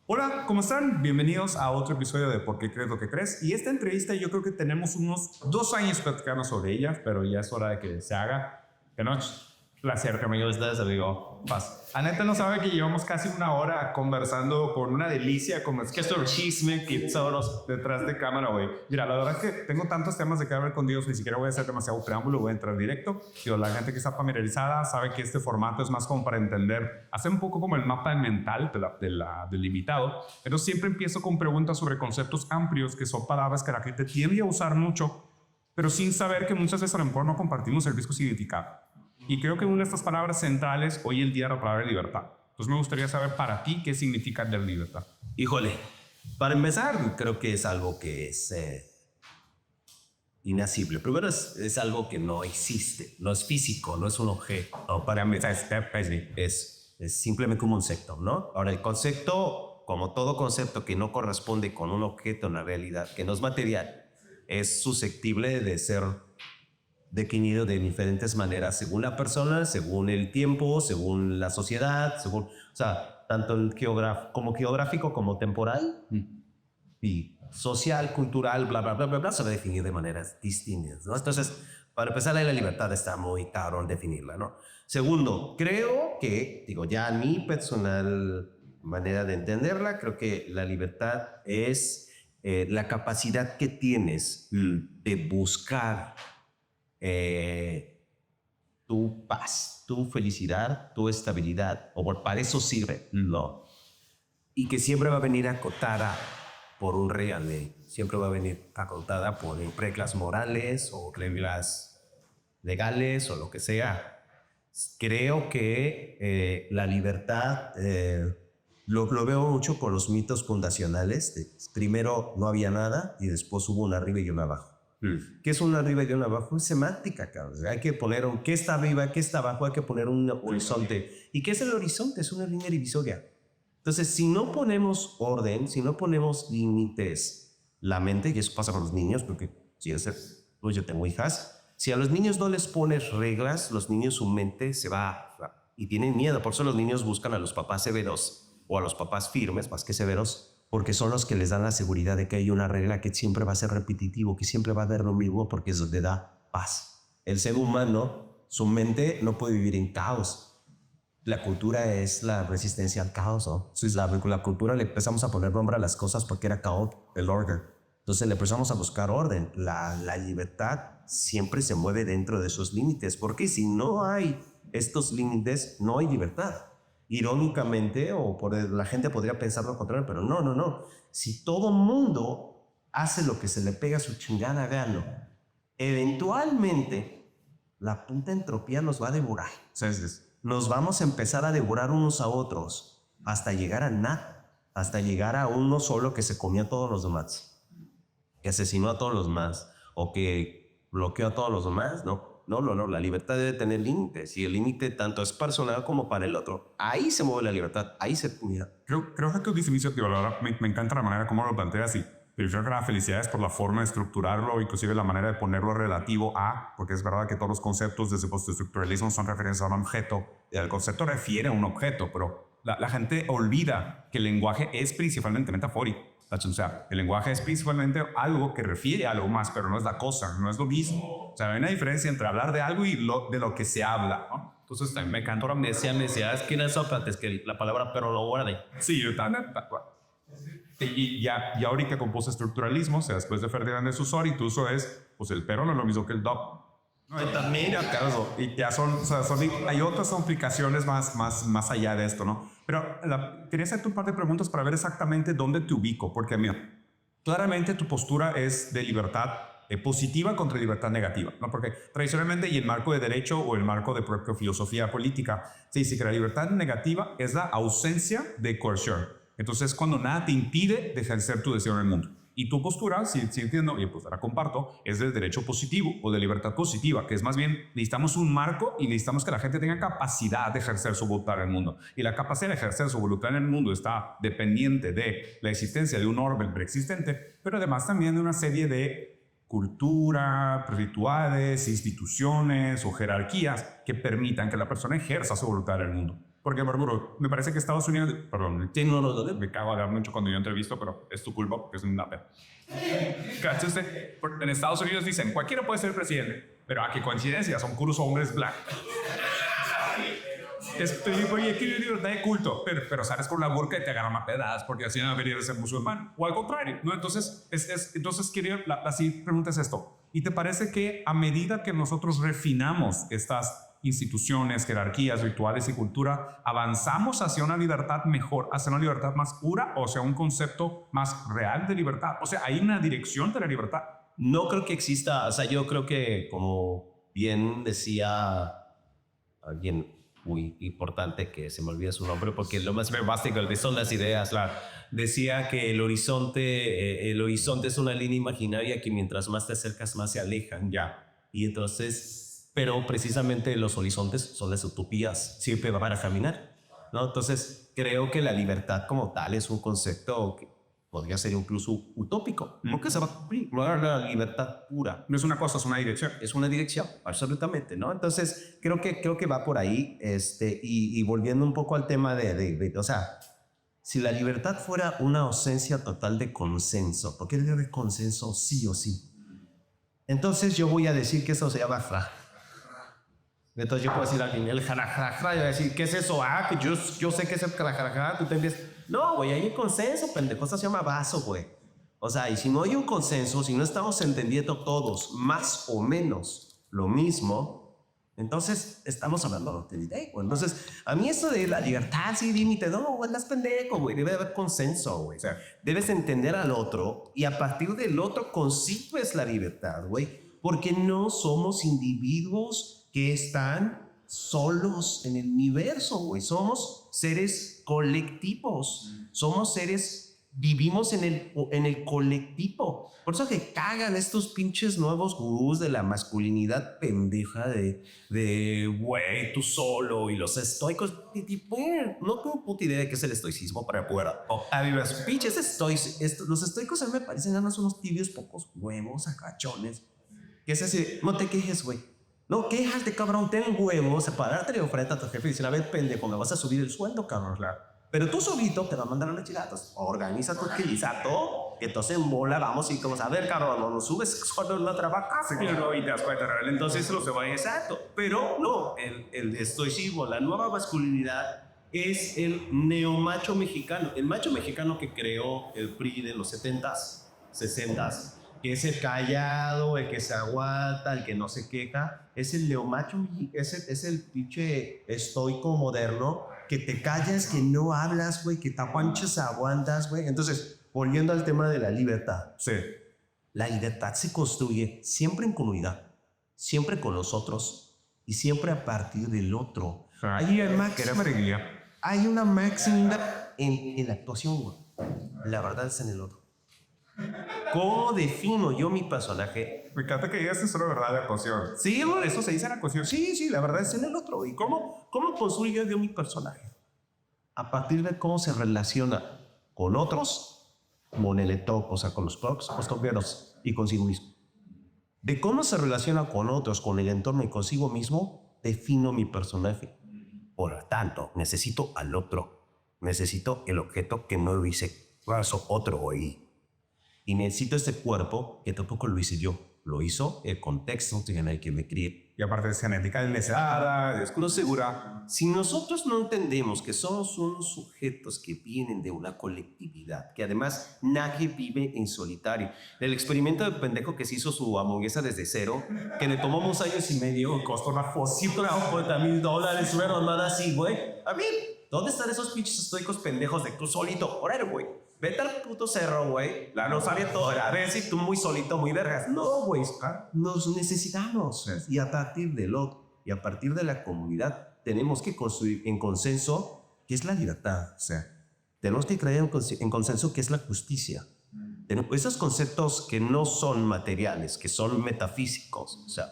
Hola, ¿cómo están? Bienvenidos a otro episodio de ¿Por qué crees lo que crees? Y esta entrevista yo creo que tenemos unos 2 años platicando sobre ella, pero ya es hora de que se haga. Que no, placer que me ayudes ustedes, amigo. Paz. Aneta no sabe que llevamos casi una hora conversando con una delicia, como es que esto chisme que todos detrás de cámara, güey. Mira, la verdad es que tengo tantos temas de que hablar con Dios, ni siquiera voy a hacer demasiado preámbulo, voy a entrar directo. Digo, la gente que está familiarizada sabe que este formato es más como para entender, hacer un poco como el mapa mental del invitado. Pero siempre empiezo con preguntas sobre conceptos amplios, que son palabras que la gente tiende a usar mucho, pero sin saber que muchas veces a lo mejor no compartimos el mismo significado. Y creo que una de estas palabras centrales hoy en día es la palabra libertad. Entonces me gustaría saber para ti qué significa la libertad. Híjole, para empezar, creo que es algo que es inasible. Primero es algo que no existe, no es físico, no es un objeto. No, para empezar, es simplemente como un concepto, ¿no? Ahora, el concepto, como todo concepto que no corresponde con un objeto en la realidad, que no es material, es susceptible de ser definido de diferentes maneras según la persona, según el tiempo, según la sociedad, según, o sea, tanto el como geográfico como temporal y social, cultural, bla, bla, bla, bla, bla, se va a definir de maneras distintas, ¿no? Entonces, para empezar, la libertad está muy caro en definirla, ¿no? Segundo, creo que, digo, ya mi personal manera de entenderla, creo que la libertad es la capacidad que tienes de buscar tu paz, tu felicidad, tu estabilidad, o para eso sirve, ¿no? Y que siempre va a venir acotada por un real ley, siempre va a venir acotada por reglas morales o reglas legales o lo que sea. Creo que la libertad lo veo mucho con los mitos fundacionales. Primero no había nada y después hubo un arriba y un abajo. ¿Qué es un arriba y un abajo? Es semántica, cabrón. Hay que poner qué está arriba, qué está abajo, hay que poner un horizonte. ¿Y qué es el horizonte? Es una línea divisoria. Entonces, si no ponemos orden, si no ponemos límites, la mente, y eso pasa con los niños, porque si pues yo tengo hijas, si a los niños no les pones reglas, los niños, su mente se va y tienen miedo. Por eso los niños buscan a los papás severos o a los papás firmes más que severos, porque son los que les dan la seguridad de que hay una regla que siempre va a ser repetitivo, que siempre va a dar lo mismo, porque eso te da paz. El ser humano, su mente no puede vivir en caos. La cultura es la resistencia al caos, ¿no? Entonces, la cultura le empezamos a poner nombre a las cosas porque era caos, el orden. Entonces le empezamos a buscar orden. La libertad siempre se mueve dentro de esos límites, porque si no hay estos límites, no hay libertad. Irónicamente, la gente podría pensar lo contrario, pero no. Si todo mundo hace lo que se le pega a su chingada gana, eventualmente la puta entropía nos va a devorar. Nos vamos a empezar a devorar unos a otros hasta llegar a nada, hasta llegar a uno solo que se comió a todos los demás, que asesinó a todos los demás o que bloqueó a todos los demás. No, la libertad debe tener límites y el límite tanto es personal como para el otro. Ahí se mueve la libertad, ahí se cuida. Creo que tu definición, me encanta la manera como lo planteas y pero yo creo que la felicidad es por la forma de estructurarlo, inclusive la manera de ponerlo relativo a, porque es verdad que todos los conceptos desde el postestructuralismo son referencia a un objeto. El concepto refiere a un objeto, pero la gente olvida que el lenguaje es principalmente metafórico. O sea, el lenguaje es principalmente algo que refiere a algo más, pero no es la cosa, no es lo mismo. O sea, hay una diferencia entre hablar de algo y de lo que se habla, ¿no? Entonces, me encantó la decía, es que no es Sócrates, que la palabra pero lo guarde. Sí, yo también. Y ya ahorita con postestructuralismo, o sea, después de Ferdinand de Saussure, y tu uso es, pues el pero no es lo mismo que el do. No, también, y ya hay otras implicaciones más allá de esto, ¿no? Pero quería hacerte un par de preguntas para ver exactamente dónde te ubico, porque mira, claramente tu postura es de libertad positiva contra libertad negativa, ¿no? Porque tradicionalmente y el marco de derecho o el marco de propia filosofía política se dice que la libertad negativa es la ausencia de coerción. Entonces, cuando nada te impide de ejercer tu deseo en el mundo. Y tu postura, si entiendo, y pues la comparto, es del derecho positivo o de libertad positiva, que es más bien, necesitamos un marco y necesitamos que la gente tenga capacidad de ejercer su voluntad en el mundo. Y la capacidad de ejercer su voluntad en el mundo está dependiente de la existencia de un orden preexistente, pero además también de una serie de cultura, rituales, instituciones o jerarquías que permitan que la persona ejerza su voluntad en el mundo. Porque, por ejemplo, me parece que Estados Unidos, perdón, Sí, no. me cago a hablar mucho cuando yo entrevisto, pero es tu culpa porque es una pena. ¿Cachaste? En Estados Unidos dicen, cualquiera puede ser presidente, pero aquí coincidencia, son puros hombres blancos. Oye, aquí hay libertad de culto, pero sales con la burka y te agarran a pedadas porque así van a venir a ser musulmán. O al contrario, ¿no? Entonces, la siguiente pregunta es esto. ¿Y te parece que a medida que nosotros refinamos estas instituciones, jerarquías, rituales y cultura, avanzamos hacia una libertad mejor, hacia una libertad más pura, o sea, un concepto más real de libertad? O sea, hay una dirección de la libertad. No creo que exista, o sea, yo creo que, como bien decía alguien muy importante, que se me olvida su nombre porque lo más básico son las ideas, decía que el horizonte es una línea imaginaria que mientras más te acercas más se alejan, y entonces, pero precisamente los horizontes son las utopías, siempre van a caminar, ¿no? Entonces creo que la libertad como tal es un concepto que podría ser incluso utópico, porque se va a cumplir, no es la libertad pura. No es una cosa, es una dirección. Es una dirección, absolutamente, ¿no? Entonces, creo que va por ahí, y volviendo un poco al tema o sea, si la libertad fuera una ausencia total de consenso, porque debe haber consenso sí o sí, entonces yo voy a decir que eso se llama entonces yo puedo decir a alguien, el jarajara, yo voy a decir, ¿qué es eso? Que yo sé que es el jarajara, tú te empiezas, no, güey, hay un consenso, pendejo, eso se llama vaso, güey. O sea, y si no hay un consenso, si no estamos entendiendo todos más o menos lo mismo, entonces estamos hablando de idea, güey. Entonces, a mí eso de la libertad, sí, límite, no, güey, estás pendejo, güey, debe haber consenso, güey. O sea, debes entender al otro y a partir del otro consigues la libertad, güey, porque no somos individuos que están solos en el universo, güey. Somos seres colectivos. Somos seres, vivimos en el colectivo. Por eso que cagan estos pinches nuevos gurús de la masculinidad pendeja de güey, tú solo, y los estoicos. No tengo puta idea de qué es el estoicismo para poder los pinches los estoicos a mí me parecen nada más unos tibios pocos huevos, acachones. Que es así, no te quejes, güey. No, quéjate, cabrón, ten huevos, pararte de frente a tu jefe y decir, a ver, pendejo, me vas a subir el sueldo, cabrón. Pero tú solito te va a mandar a los chigatos. Organiza tu todo, que entonces en bola vamos y como, a ver, cabrón, no nos subes cuando no trabajas. Y te das cuenta, entonces lo se va exacto. Pero no, el estoicismo, la nueva masculinidad es el neomacho mexicano. El macho mexicano que creó el PRI de los 70s, 60s. Que es el callado, el que se aguanta, el que no se queja, es el neomacho, es el pinche estoico moderno, que te callas, que no hablas, güey, que te aguanchas, aguantas, güey. Entonces, volviendo al tema de la libertad. Sí. La libertad se construye siempre en comunidad, siempre con los otros y siempre a partir del otro. Hay una máxima en la actuación, güey. La verdad es en el otro. ¿Cómo defino yo mi personaje? Me encanta que digas eso, la verdad, de actuación. Sí, eso se dice en la actuación. Sí, la verdad es en el otro. ¿Y cómo construyo yo mi personaje? A partir de cómo se relaciona con otros, con el entorno, o sea, con los compañeros y consigo mismo. De cómo se relaciona con otros, con el entorno y consigo mismo, defino mi personaje. Por lo tanto, necesito al otro. Necesito el objeto que no lo hice otro hoy. Y necesito este cuerpo que tampoco lo hice yo. Lo hizo el contexto en el que me crié. Y aparte es genética deseada, es no segura. Si nosotros no entendemos que somos unos sujetos que vienen de una colectividad, que además nadie vive en solitario. El experimento de pendejo que se hizo su hamburguesa desde cero, que le tomó 2 años y medio, costó una fosita, $50,000, una mamada así, güey. A ver, ¿dónde están esos pinches estoicos pendejos de tú solito? Órale, güey. Vete al puto cerro, güey. No sabía todo. A ver si tú muy solito, muy vergas. No, güey. Nos necesitamos. Y a partir del otro y a partir de la comunidad tenemos que construir en consenso qué es la libertad. O sea, tenemos que creer en consenso qué es la justicia. Esos conceptos que no son materiales, que son metafísicos. O sea,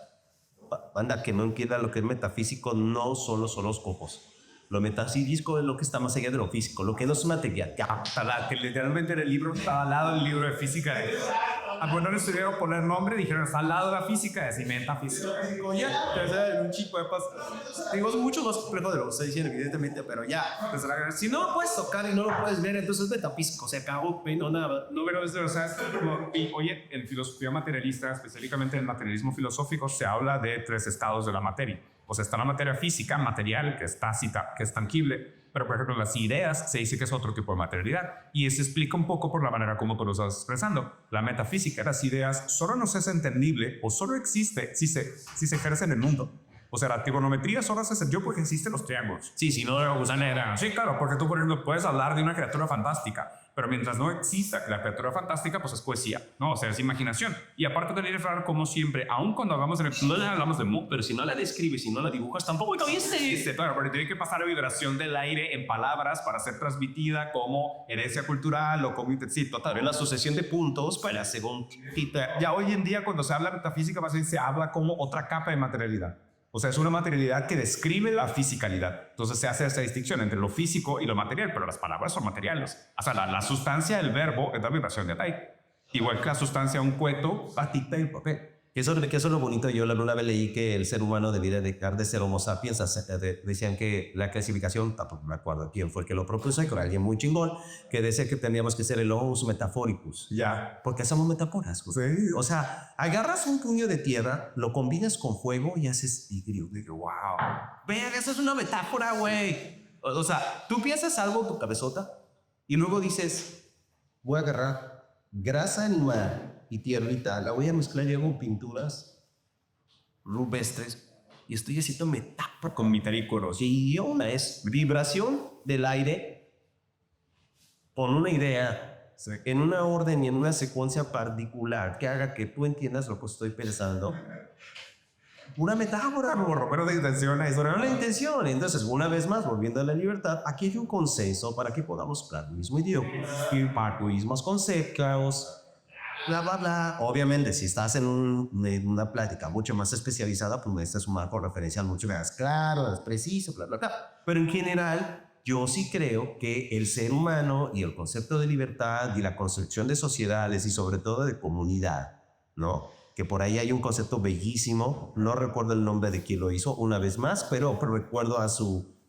banda que no entienda lo que es metafísico, no solo son los cojos. Lo metafísico es lo que está más allá de lo físico, lo que no es material. Que literalmente en el libro estaba al lado del libro de física. bueno, no estuvieron poner nombre, dijeron, está al lado de la física, es metafísica. Oye, un chico de paso. Digo, es mucho más complejo de lo que estoy diciendo, evidentemente, pero ya. Pues, si no lo puedes tocar y no lo puedes ver, entonces es metafísico, se acabó, no nada. No, pero o sea, y, oye, en filosofía materialista, específicamente en materialismo filosófico, se habla de 3 estados de la materia. O sea, está la materia física, material, que es tácita, que es tangible. Pero, por ejemplo, las ideas se dice que es otro tipo de materialidad. Y se explica un poco por la manera como tú lo estás expresando. La metafísica, las ideas, solo nos es entendible o solo existe si se ejerce en el mundo. O sea, la trigonometría solo se entendió porque existen los triángulos. Sí, si no lo usan era. Sí, claro, porque tú, por ejemplo, puedes hablar de una criatura fantástica, pero mientras no exista la criatura fantástica, pues es poesía, ¿no? O sea, es imaginación. Y aparte de hablar como siempre, aun cuando hablamos de no le hablamos de mu, pero si no la describes, si no la dibujas, tampoco existe. Claro, porque tiene que pasar la vibración del aire en palabras para ser transmitida como herencia cultural o como sí, total. La sucesión de puntos para según... Ya hoy en día, cuando se habla de metafísica, más bien se habla como otra capa de materialidad. O sea, es una materialidad que describe la fisicalidad. Entonces se hace esa distinción entre lo físico y lo material, pero las palabras son materiales. O sea, la sustancia del verbo es la vibración de Atai. Igual que la sustancia de un cueto, batita y papel. Que eso es lo bonito. Yo una vez leí que el ser humano debería dejar de ser homo sapiens. Decían que la clasificación, tampoco me acuerdo quién fue el que lo propuso, que era alguien muy chingón, que decía que teníamos que ser el homus metaphoricus. Ya. Porque somos metáforas. Sí. O sea, agarras un puño de tierra, lo combinas con fuego y haces vidrio. Digo, wow. Vean, eso es una metáfora, güey. O sea, tú piensas algo en tu cabezota y luego dices, voy a agarrar grasa animal y tierrita, la voy a mezclar y hago pinturas rupestres y estoy haciendo metáfora con mitarícoros. Y una es vibración del aire con una idea en una orden y en una secuencia particular que haga que tú entiendas lo que estoy pensando. Una metáfora, pero de intención es una intención. Entonces, una vez más, volviendo a la libertad, aquí hay un consenso para que podamos hablar el mismo idioma y para mismos conceptos. Bla, bla, bla. Obviamente, si estás en una plática mucho más especializada, pues necesitas un marco referencial mucho más claro, más preciso, bla, bla, bla. Pero en general, yo sí creo que el ser humano y el concepto de libertad y la construcción de sociedades y sobre todo de comunidad, ¿no? Que por ahí hay un concepto bellísimo, no recuerdo el nombre de quien lo hizo una vez más, pero recuerdo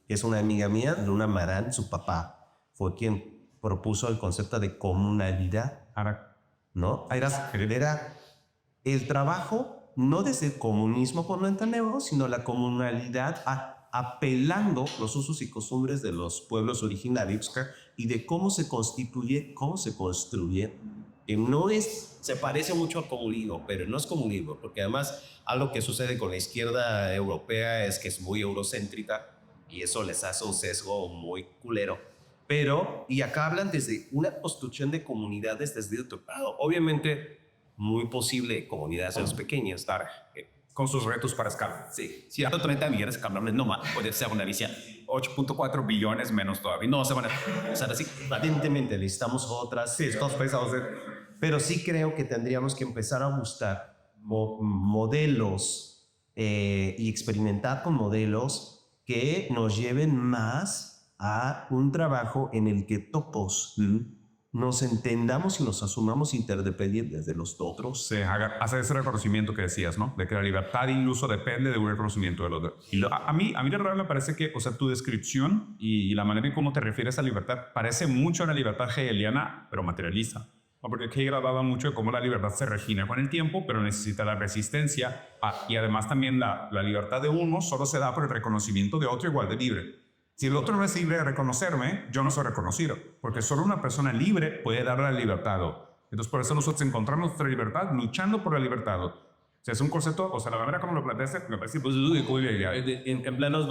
que es una amiga mía, Luna Marán, su papá, fue quien propuso el concepto de comunalidad. ¿No? Era el trabajo no desde el comunismo por lo entendemos, sino la comunalidad apelando los usos y costumbres de los pueblos originarios y de cómo se constituye, cómo se construye. Se parece mucho al comunismo, pero no es comunismo, porque además algo que sucede con la izquierda europea es que es muy eurocéntrica y eso les hace un sesgo muy culero. Pero, y acá hablan desde una construcción de comunidades desde otro lado. Obviamente, muy posible comunidades pequeñas, con sus retos para escala. Sí, si ahora 30 millones de cabrones no más, puede ser una visión. 8.4 billones menos todavía. No se van a usar así. Evidentemente, necesitamos otras. Sí, estos pesados. Pero sí creo que tendríamos que empezar a buscar modelos y experimentar con modelos que nos lleven más a un trabajo en el que todos nos entendamos y nos asumamos interdependientes de los otros. Sí, hacer ese reconocimiento que decías, ¿no? De que la libertad incluso depende de un reconocimiento de los otros. Y a mí de verdad me parece que, o sea, tu descripción y la manera en cómo te refieres a libertad parece mucho a la libertad hegeliana, pero materialista. Porque Hegel hablaba mucho de cómo la libertad se regina con el tiempo, pero necesita la resistencia. Y además también la libertad de uno solo se da por el reconocimiento de otro igual de libre. Si el otro no es libre de reconocerme, yo no soy reconocido, porque solo una persona libre puede dar la libertad. Entonces, por eso nosotros encontramos nuestra libertad luchando por la libertad. O sea, es un concepto, o sea, la manera como lo planteaste, me parece pues, en planos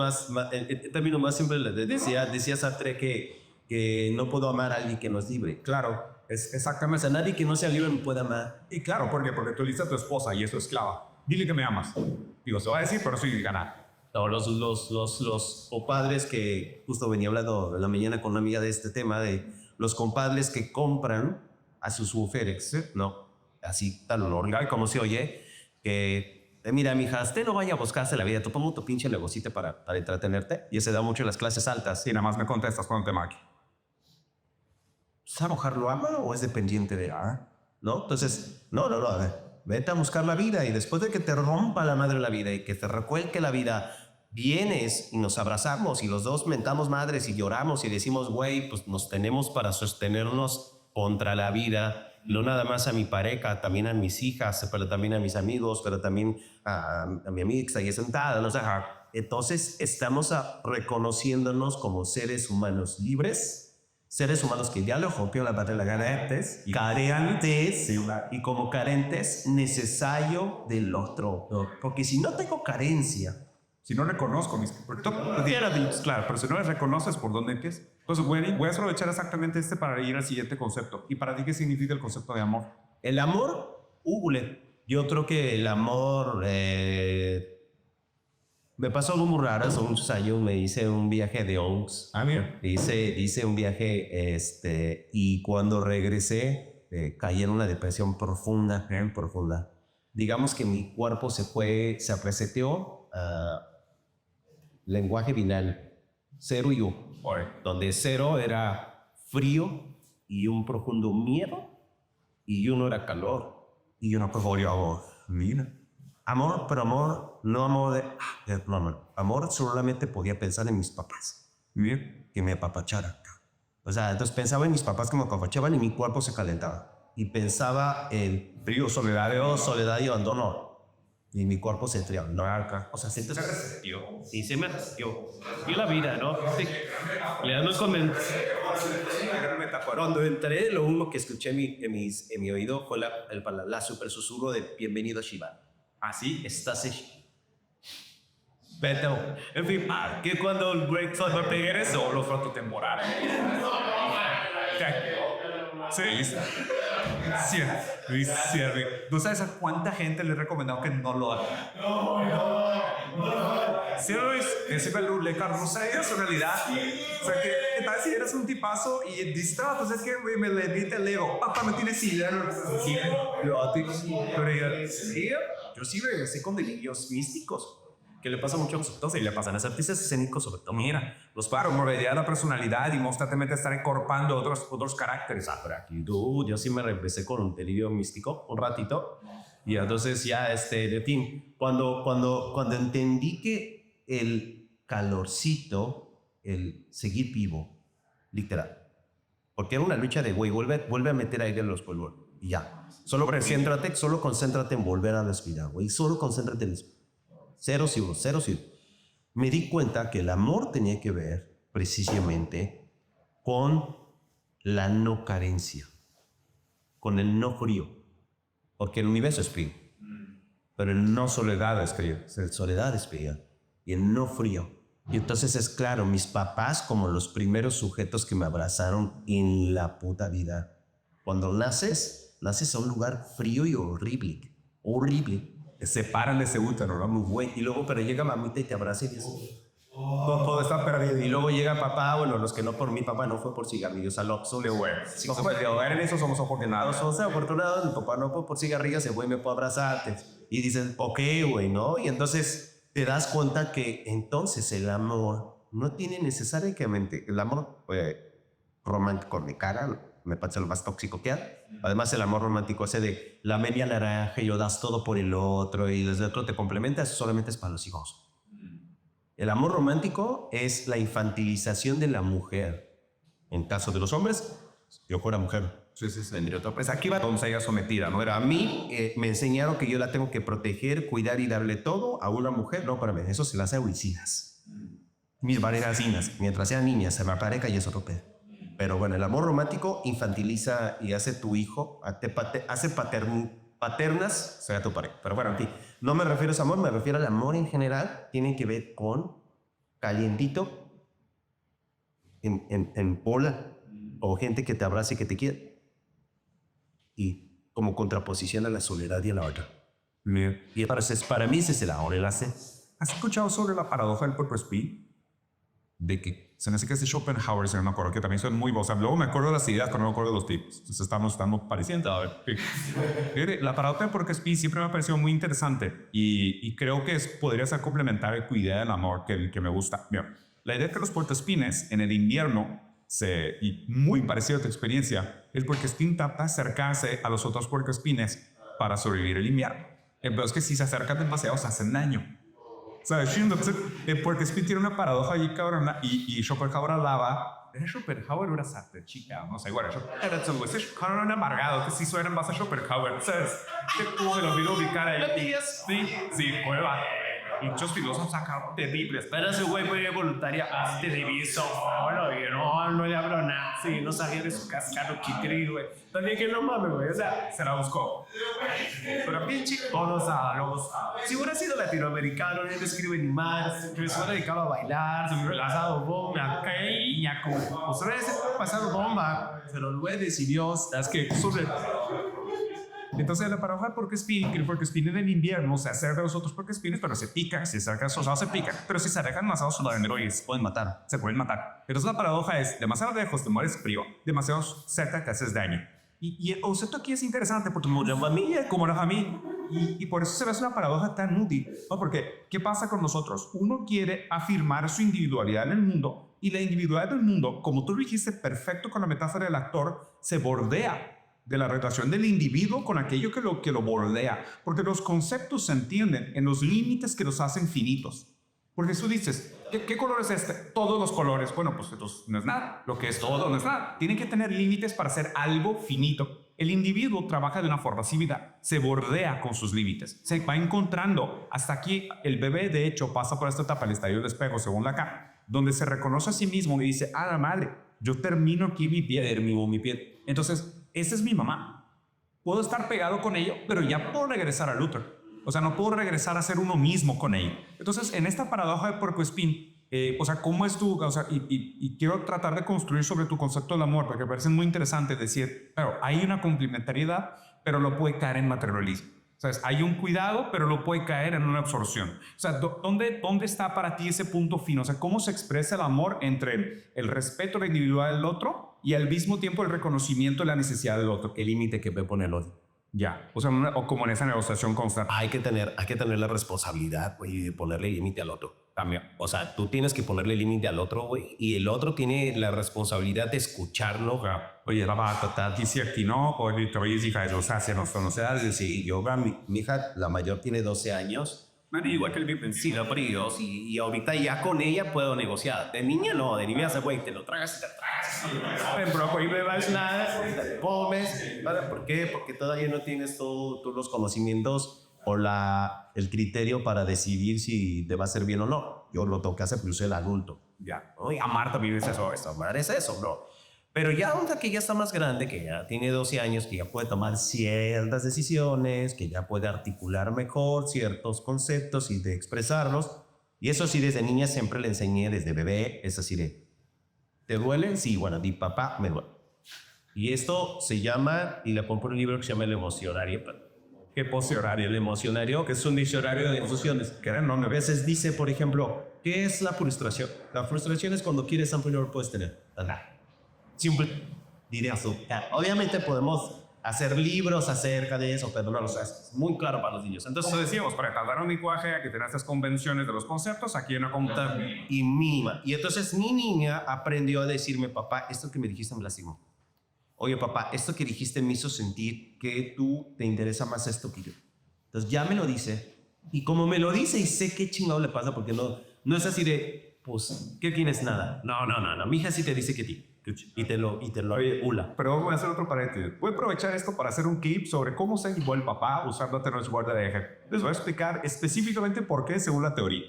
en términos más simples, decía Sartre que no puedo amar a alguien que no es libre. Claro, es exactamente. O sea, nadie que no sea libre me puede amar. Y claro, porque tú le dices a tu esposa y es tu esclava. Dile que me amas. Digo, se va a decir, pero sí ganar. No, los compadres que justo venía hablando en la mañana con una amiga de este tema, de los compadres que compran a sus mujeres, ¿no? Así tal orgal como se oye, que mira, mija, usted no vaya a buscarse la vida, tú pongo tu pinche negocito para entretenerte, y ese da mucho en las clases altas. Y nada más me contestas cuando te maqui. ¿Esa mujer lo ama o es dependiente de ¿no? Entonces, no, a ver, vete a buscar la vida y después de que te rompa la madre la vida y que te recuelque la vida, vienes y nos abrazamos y los dos mentamos madres y lloramos y decimos, güey, pues nos tenemos para sostenernos contra la vida, no nada más a mi pareja, también a mis hijas, pero también a mis amigos, pero también a mi amiga que está ahí sentada, ¿no? O sea, entonces estamos reconociéndonos como seres humanos libres, seres humanos que ya lo rompió la batalla carentes, y como carentes necesario del otro, ¿no? Porque si no tengo carencia, Si no reconozco mis... Claro, pero si no les reconoces por dónde empiezas. Entonces, voy a aprovechar exactamente para ir al siguiente concepto. ¿Y para ti qué significa el concepto de amor? el amor, yo creo que el amor, me pasó algo muy raro, hace muchos años me hice un viaje de ONGs. Mira. Hice un viaje, y cuando regresé, caí en una depresión profunda, bien profunda. Digamos que mi cuerpo se reseteó, lenguaje binal, 0 y 1, donde 0 era frío y un profundo miedo, y 1 era calor, y 1 profundo amor. Mira. Amor, pero amor, no amor de... No. Amor solamente podía pensar en mis papás, Mira. que me apapacharan. O sea, entonces pensaba en mis papás que me apapachaban y mi cuerpo se calentaba. Y pensaba en frío, soledad y abandono. Y mi cuerpo se enfriaba. No, o sea, se reseteó. Y se me reseteó. Y la vida, ¿no? Sí. Le damos Cuando entré, lo único que escuché en mi oído fue la super susurro de bienvenido a Shiva. Así estás en Beto. En fin, que cuando el break fue pegar eso, lo fue temporal. Sí. Cierto. ¿No sabes a cuánta gente le he recomendado que no lo haga? Sí, Luis, ese le carroza es su realidad. O sea, ¿qué tal si eres un tipazo y dices, pues es que me le edita el ego? Papá, no tienes idea, no sí, Yo sí regresé con delirios místicos, que le pasa mucho a los actores y le pasan a los artistas escénicos sobre todo. Mira, los paros, movilidad la personalidad y constantemente estar incorporando otros caracteres. Pero aquí, yo sí me regresé con un delirio místico un ratito. Y entonces ya, de fin, cuando entendí que el calorcito, el seguir vivo, literal, porque era una lucha de, güey, vuelve a meter aire en los pulmones y ya. Solo concéntrate en volver a respirar, güey. Solo concéntrate en eso. 0 sí 1. Me di cuenta que el amor tenía que ver precisamente con la no carencia, con el no frío, porque el universo es frío, pero el no soledad es frío, soledad es fría y el no frío. Y entonces es claro, mis papás como los primeros sujetos que me abrazaron en la puta vida. Cuando naces a un lugar frío y horrible. Se paran de ese útero, ¿no? Muy bueno. Y luego, pero llega mamita y te abraza y dice, Todo está perdido. y luego llega papá, bueno, los que no por mi papá no fue por cigarrillos al Oxxo, güey. Si no se puede en eso, somos afortunados. somos afortunados, mi papá no fue por cigarrillos, el güey me puede abrazarte. Y dices, ok, güey, ¿no? Y entonces te das cuenta que entonces el amor no tiene necesariamente, el amor romántico de cara, me parece lo más tóxico que hay. Además, el amor romántico ese de la media naranja y lo das todo por el otro y desde el otro te complementa, eso solamente es para los hijos. El amor romántico es la infantilización de la mujer. En caso de los hombres, yo fuera mujer. Sí. Tendría otra Pues aquí va doncella sometida, ¿no? Pero a mí me enseñaron que yo la tengo que proteger, cuidar y darle todo a una mujer. No, para mí, eso se las hace huicidas. Mis barreras mientras sean niñas, se me aparezca y es otro pedo. Pero bueno, el amor romántico infantiliza y hace tu hijo, hace paternas, sea tu pareja. Pero bueno, en fin, no me refiero a ese amor, me refiero al amor en general. Tiene que ver con calientito, en bola, o gente que te abrace y que te quiere. Y como contraposición a la soledad y a la otra. Bien. Y entonces, para mí ese es el amor, el hace. ¿Has escuchado sobre la paradoja del purpose speed? De que se me hace que es de Schopenhauer, si no me acuerdo, que también son muy... O sea, luego me acuerdo de las ideas, pero no me acuerdo de los tipos. Entonces estamos pareciendo. A ver. La paradoja del purpose speed siempre me ha parecido muy interesante y creo que podría ser complementario con la idea del amor que me gusta. Mira, la idea es que los puercoespines en el invierno y muy parecido a tu experiencia, el puercoespín trata de acercarse a los otros puercoespines para sobrevivir el invierno. El peor es que si se acercan demasiado se hacen daño. ¿Sabes? Entonces, el puercoespín tiene una paradoja ahí cabrona y Schopenhauer hablaba. Schopenhauer era sartre chica, no sé, bueno, era un amargado que sí suena más a Schopenhauer, ¿sabes? Que tuvo el olvido ubicar ahí. Sí, prueba. Muchos filósofos sacaron terribles. Pero ese güey fue voluntaria antes de viso. No le hablo nada. Sí, no sabía de su cascaro chiquillo, güey. También que no mames, güey. O sea, Se la buscó. pero pinche todos a los. Si hubiera sido latinoamericano, no escribe ni más. Se hubiera dedicado a bailar, se hubiera pasado bomba. O se hubiera pasado bomba. Pero el güey decidió. Es que sobre. Entonces la paradoja del puercoespín, que el puercoespín en el invierno se acerca a los otros puercoespines, pero se pican, si se acercan a los soldados se pican, pero si se alejan demasiado soldados se pueden matar. Entonces la paradoja es, demasiado lejos te mueres frío, demasiado cerca te haces daño. Y el concepto aquí es interesante porque como la familia, y por eso se ve una paradoja tan útil, ¿no? Porque ¿qué pasa con nosotros? Uno quiere afirmar su individualidad en el mundo, y la individualidad del mundo, como tú lo dijiste perfecto con la metáfora del actor, se bordea de la relación del individuo con aquello que lo bordea, porque los conceptos se entienden en los límites que los hacen finitos. Porque tú dices, ¿qué color es este? Todos los colores. Bueno, pues entonces no es nada. Lo que es todo no es nada. Tienen que tener límites para hacer algo finito. El individuo trabaja de una forma similar, se bordea con sus límites, se va encontrando. Hasta aquí el bebé, de hecho, pasa por esta etapa, el estadio del espejo, según Lacan, donde se reconoce a sí mismo y dice, la madre, yo termino aquí mi piel. Entonces, esa es mi mamá. Puedo estar pegado con ella, pero ya puedo regresar al útero. O sea, no puedo regresar a ser uno mismo con ella. Entonces, en esta paradoja de puercoespín, o sea, ¿cómo es tu...? O sea, y quiero tratar de construir sobre tu concepto del amor, porque me parece muy interesante decir, claro, hay una complementariedad, pero lo puede caer en materialismo. ¿Sabes? Hay un cuidado, pero lo puede caer en una absorción. O sea, ¿dónde está para ti ese punto fino? O sea, ¿cómo se expresa el amor entre el respeto a la individualidad del otro y al mismo tiempo el reconocimiento de la necesidad del otro? El límite que me pone el otro. Ya, o sea, o como en esa negociación constante. Hay que tener la responsabilidad, güey, de ponerle límite al otro. También. O sea, tú tienes que ponerle límite al otro, güey, y el otro tiene la responsabilidad de escucharlo. O sea, oye, la batata dice aquí no, o te voy a decir, o sea, se nos conoce. Sí, mi hija, la mayor, tiene 12 años. Igual que el mío, sí, lo fríos, y ahorita ya con ella puedo negociar. De niña no, de niña se, güey, te lo tragas y te tragas. Pero y me vas nada, te comes. ¿Por qué? Porque todavía no tienes todos los conocimientos o el criterio para decidir si te va a hacer bien o no. Yo lo tengo que hacer, pero soy el adulto. Ya. ¿No? Y amar también es eso, amar es eso, bro. Pero ya ahora que ya está más grande, que ya tiene 12 años, que ya puede tomar ciertas decisiones, que ya puede articular mejor ciertos conceptos y de expresarlos. Y eso sí, desde niña siempre le enseñé, desde bebé, es así de, ¿te duele? Sí, bueno, di papá, me duele. Y esto se llama, y le pongo un libro que se llama El Emocionario. ¿Qué posehorario? El Emocionario, que es un diccionario de emociones. Que a veces dice, por ejemplo, ¿qué es la frustración? La frustración es cuando quieres algo y no lo puedes tener. Simple, diré eso. Obviamente podemos hacer libros acerca de eso, pero no lo sé. Es muy claro para los niños. Entonces, decíamos, para tardar un lenguaje, hay que tener estas convenciones de los conceptos, aquí en una computadora. Y mínima. Y entonces mi niña aprendió a decirme, papá, esto que me dijiste me lastimó. Oye, papá, esto que dijiste me hizo sentir que tú te interesa más esto que yo. Entonces ya me lo dice. Y como me lo dice y sé qué chingado le pasa, porque no es así de, pues, ¿qué tienes? Nada. No. Mi hija sí te dice que ti. Y te lo hula. Pero voy a hacer otro paréntesis. Voy a aprovechar esto para hacer un clip sobre cómo se llevó el papá usando a Terence Ward de eje. Les voy a explicar específicamente por qué, según la teoría.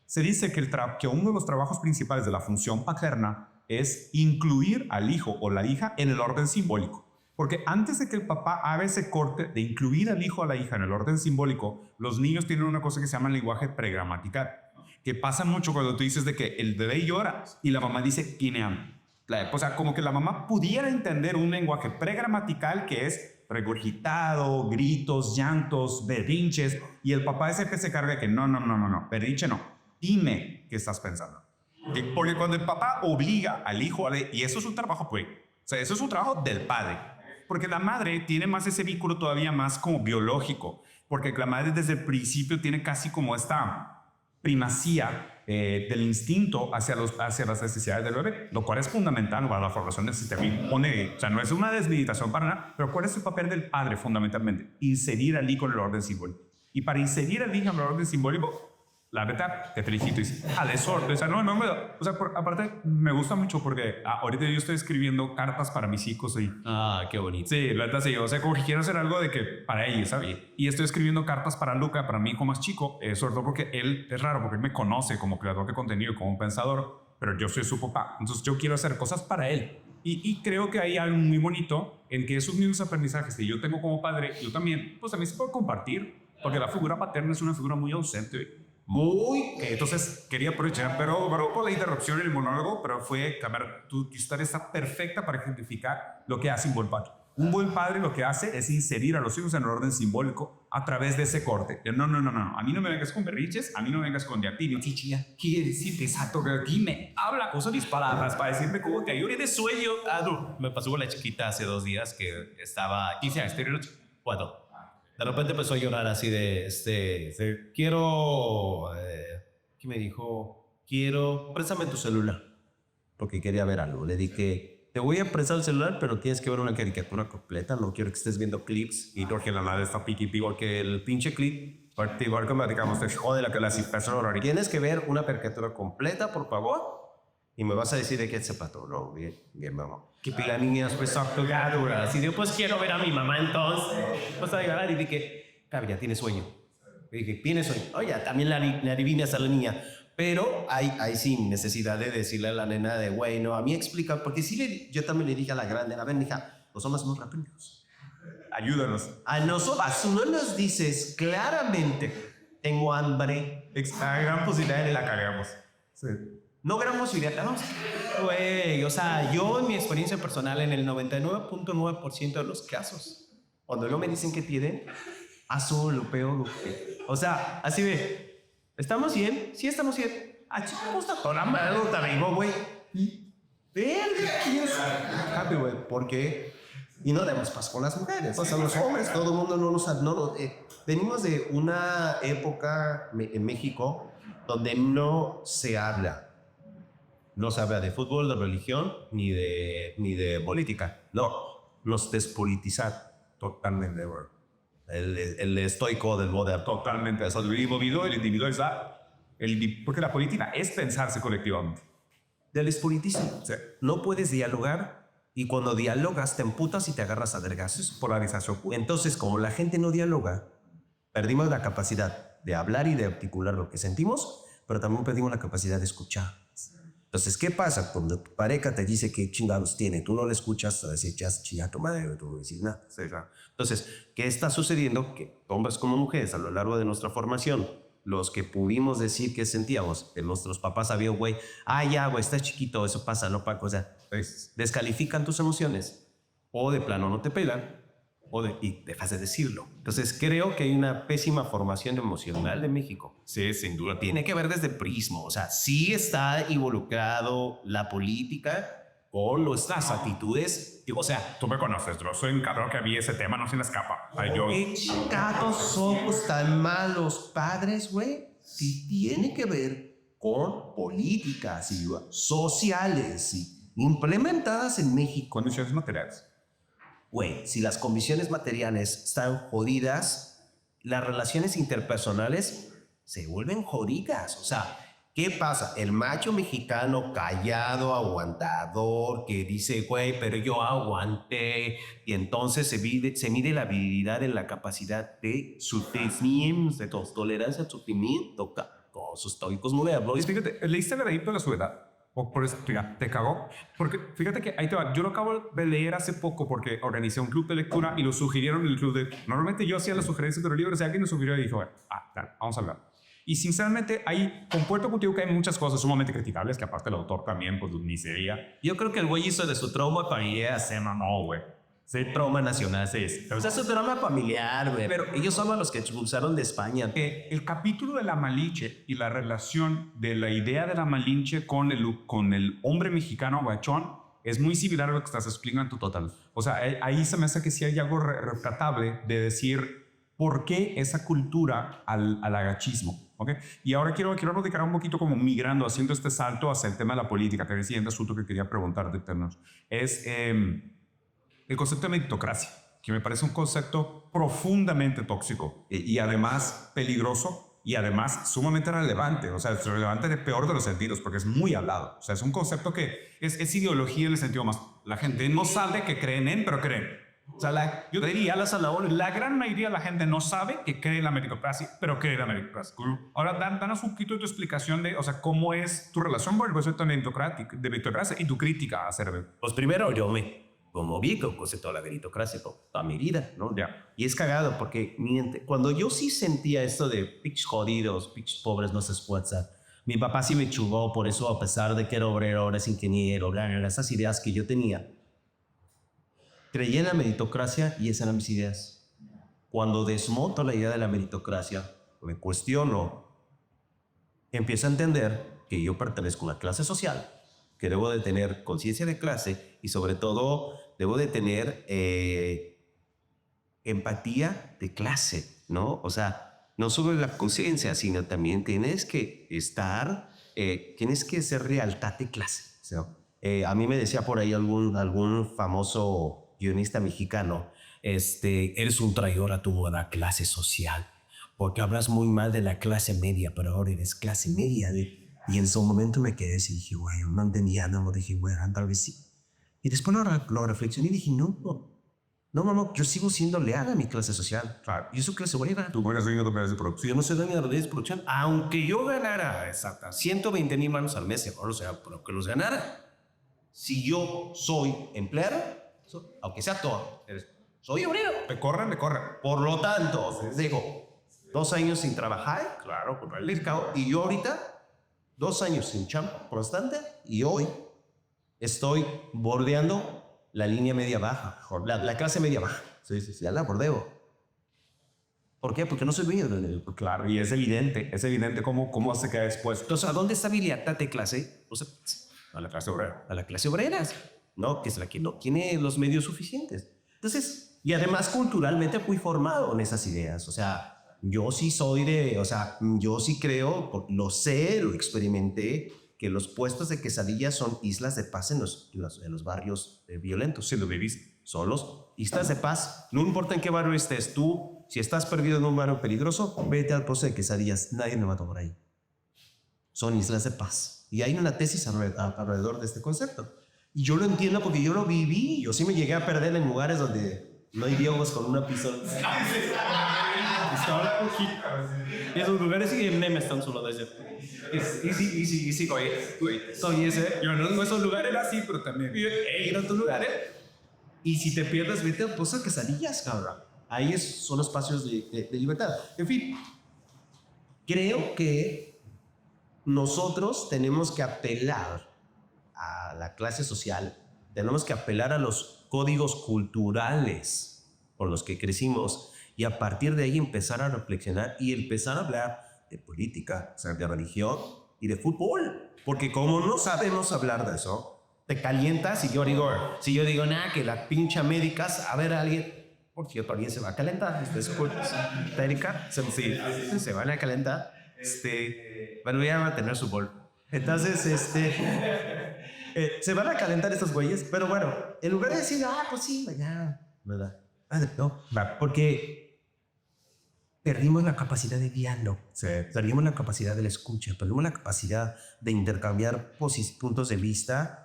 Se dice que uno de los trabajos principales de la función paterna es incluir al hijo o la hija en el orden simbólico. Porque antes de que el papá haga ese corte de incluir al hijo o a la hija en el orden simbólico, los niños tienen una cosa que se llama lenguaje pregramatical, que pasa mucho cuando tú dices de que el bebé llora y la mamá dice tiene hambre. O sea, como que la mamá pudiera entender un lenguaje pregramatical que es regurgitado, gritos, llantos, berrinches, y el papá es el que se carga de que no, berrinche no, dime qué estás pensando. Porque cuando el papá obliga al hijo, y eso es un trabajo, pues, o sea, eso es un trabajo del padre, porque la madre tiene más ese vínculo todavía más como biológico, porque la madre desde el principio tiene casi como esta primacía del instinto hacia las necesidades del bebé, lo cual es fundamental para la formación del sistema inmune. O sea, no es una desmeditación para nada, pero ¿cuál es el papel del padre fundamentalmente? Inserir al hijo en el orden simbólico. Y para inserir al hijo en el orden simbólico, la verdad, te felicito. Y al sordo, o sea, o sea, aparte me gusta mucho porque ahorita yo estoy escribiendo cartas para mis hijos y Qué bonito. sí, la verdad sí, o sea, como que quiero hacer algo de que para ellos, ¿sabes? Y estoy escribiendo cartas para Luca, para mi hijo más chico, sobre todo porque él es raro, porque él me conoce como creador de contenido, como un pensador, pero yo soy su papá, entonces yo quiero hacer cosas para él. Y creo que hay algo muy bonito en que esos mismos aprendizajes que yo tengo como padre, yo también, pues también se puede compartir, porque la figura paterna es una figura muy ausente. Entonces quería aprovechar, pero por la interrupción en el monólogo, pero fue, cámara, tu historia está perfecta para ejemplificar lo que hace un buen padre. Un buen padre lo que hace es inserir a los hijos en el orden simbólico a través de ese corte. No, a mí no me vengas con berriches, a mí no me vengas con diactilio. Chichilla, quiere decirte exacto que aquí me habla cosas disparadas para decirme cómo te ayude de sueño. No. Me pasó con la chiquita hace 2 días que estaba 15 años, 4. De repente empezó a llorar así quiero, ¿qué me dijo? Préstame tu celular. Porque quería ver algo. Le dije, te voy a prestar el celular, pero tienes que ver una caricatura completa. No quiero que estés viendo clips. Y porque la nada está piqui, igual que el pinche clip. Igual que platicamos, te jode la que las personas. Tienes que ver una caricatura completa, por favor. Y me vas a decir de qué se pató. No, bien, mamá. Que la niña pues actuada. Así de, pues quiero ver a mi mamá entonces. Pues a llegar y dije, ya tiene sueño. Y dije, tiene sueño. Oye, también le adivinas a la niña. Pero hay sin necesidad de decirle a la nena de, güey, no, a mí explica. Porque yo también le dije a la grande, a ver, hija, los hombres somos rápidos. Ayúdanos. A nosotros no nos dices claramente, tengo hambre. Hay gran posibilidad de la cagamos. Sí. No gran posibilidad, no. Güey, o sea, yo en mi experiencia personal, en el 99.9% de los casos, cuando no me dicen que tienen, azul, lo peor. O sea, así ve, ¿estamos bien? Sí, estamos bien. Chico, gusta toda la madre, también, güey. Verga, ¿quién es? Happy, güey, ¿por qué? Y no demos paz con las mujeres. O sea, los hombres, todo el mundo no nos... venimos de una época en México donde no se habla. No se habla de fútbol, de religión, ni de política. No, nos despolitizan totalmente, bro. El estoico del poder. Totalmente. O sea, el individuo está... porque la política es pensarse colectivamente. Del despolitizan. Sí. No puedes dialogar y cuando dialogas te emputas y te agarras a vergazos. Polarización. Entonces, como la gente no dialoga, perdimos la capacidad de hablar y de articular lo que sentimos, pero también perdimos la capacidad de escuchar. Entonces, ¿qué pasa? Cuando tu pareja te dice qué chingados tiene, tú no le escuchas, a decir, ya chinga tu madre, tú no dices nada. Sí, claro. Entonces, ¿qué está sucediendo? Que hombres como mujeres, a lo largo de nuestra formación, los que pudimos decir que sentíamos, que nuestros papás sabían, güey, ya, güey, estás chiquito, eso pasa, no pasa, o sea, descalifican tus emociones, o de plano no te pelan, y dejas de decirlo. Entonces, creo que hay una pésima formación emocional de México. Sí, sin duda. Tiene que ver desde el prismo. O sea, sí está involucrado la política con nuestras actitudes. O sea, tú me conoces, yo soy un cabrón que a mí ese tema no se me escapa. ¿qué chingados somos tan malos padres, güey? Sí tiene que ver con políticas y sociales y implementadas en México. Condiciones materiales. Güey, si las condiciones materiales están jodidas, las relaciones interpersonales se vuelven jodidas. O sea, ¿qué pasa? El macho mexicano callado, aguantador, que dice, güey, pero yo aguanté. Y entonces se mide la habilidad en la capacidad de sufrimiento, de tolerancia al sufrimiento, con sus estoicos modernos. Y fíjate, ¿leíste el veredicto de la soledad? O por eso, te cagó. Porque fíjate que ahí te va. Yo lo acabo de leer hace poco porque organicé un club de lectura y lo sugirieron en el club de... Normalmente yo hacía las sugerencias de los libros y alguien lo sugirió y dijo, bueno, dale, vamos a hablar. Y sinceramente, ahí concuerdo contigo que hay muchas cosas sumamente criticables que aparte el autor también, pues, ni sería. Yo creo que el güey hizo de su trauma familiar, No, güey. Sí, trauma nacional, sí. O sea, su trauma familiar, güey. Pero ellos son los que expulsaron de España. El capítulo de la Malinche y la relación de la idea de la Malinche con el hombre mexicano guachón es muy similar a lo que estás explicando total. O sea, ahí se me hace que sí hay algo retratable de decir, ¿Por qué esa cultura al agachismo? ¿Okay? Y ahora quiero platicar un poquito como migrando, haciendo este salto hacia el tema de la política, que es el siguiente asunto que quería preguntarte, Ternos. Es el concepto de meritocracia, que me parece un concepto profundamente tóxico y además peligroso y además sumamente relevante. O sea, es relevante en el peor de los sentidos porque es muy hablado. O sea, es un concepto que es ideología en el sentido más. La gente no sabe que creen en, pero creen. O sea, yo diría, la gran mayoría de la gente no sabe que cree en la meritocracia, pero cree en la meritocracia. Ahora, danos un poquito de tu explicación de, o sea, cómo es tu relación con el concepto de meritocracia y tu crítica a hacer. Pues primero yo me conmoví con el concepto de la meritocracia toda mi vida, ¿no? Ya. Y es cagado porque cuando yo sí sentía esto de pitch jodidos, pitch pobres no se esfuerzan, mi papá sí me chugó por eso, a pesar de que era obrero, ahora es ingeniero, esas ideas que yo tenía. Creí en la meritocracia y esas eran mis ideas. Cuando desmonto la idea de la meritocracia, me cuestiono, empiezo a entender que yo pertenezco a una clase social, que debo de tener conciencia de clase y sobre todo debo de tener empatía de clase, ¿no? O sea, no solo la conciencia, sino también tienes que tienes que ser lealtad de clase. ¿No? A mí me decía por ahí algún famoso guionista mexicano, eres un traidor a tu clase social, porque hablas muy mal de la clase media, pero ahora eres clase media. Y en su momento me quedé así y dije, güey, no entendía, no, dije, güey, tal vez sí. Y después lo reflexioné y dije, no, yo sigo siendo leal a mi clase social. Claro. ¿Y eso clase obrera? Tú eres dueño de medios de producción. Yo no soy dueño de redes de producción. Aunque yo ganara 120,000 manos al mes, o sea, pero que los ganara. Si yo soy empleado, aunque sea todo, soy obrero. Te corren. Por lo tanto, digo, 2 años sin trabajar, claro, por el mercado. Y yo ahorita, 2 años sin chamba constante, y hoy estoy bordeando la línea media baja, la clase media baja. Sí, ya la bordeo. ¿Por qué? Porque no soy dueño de... Claro, y es evidente cómo se queda expuesto. Entonces, ¿a dónde está mi lealtad de clase? O sea, A la clase obrera. a la clase obrera, ¿no? Que es la que no tiene los medios suficientes. Entonces, y además culturalmente fui formado en esas ideas. O sea, yo sí yo sí creo, lo sé, lo experimenté, que los puestos de quesadillas son islas de paz en los barrios violentos. Sí, lo viviste. Son los islas de paz. No importa en qué barrio estés tú, si estás perdido en un barrio peligroso, vete al puesto de quesadillas. Nadie me mató por ahí. Son islas de paz. Y hay una tesis alrededor de este concepto. Y yo lo entiendo porque yo lo viví. Yo sí me llegué a perder en lugares donde no hay diogos con una pistola. Y esos lugares sí me están solo de y sí, oye, soy ese. Yo no esos lugares así, pero también. Ir a otros lugares. Y si te pierdes, vete al puesto de quesadillas, cabrón. Ahí son los espacios de libertad. En fin, creo que nosotros tenemos que apelar a la clase social, tenemos que apelar a los códigos culturales por los que crecimos y a partir de ahí empezar a reflexionar y empezar a hablar de política, de religión y de fútbol. Porque como no sabemos hablar de eso, te calientas y yo digo, nada, que la pincha médicas, a ver a alguien, por cierto, alguien se va a calentar, Erika, sí, se van a calentar, bueno, ya van a tener su bol. Entonces, se van a calentar estos güeyes, pero bueno, en lugar de decir, pues sí, ya, ¿verdad? No, porque perdimos la capacidad de diálogo, perdimos la capacidad de la escucha, perdimos la capacidad de intercambiar puntos de vista.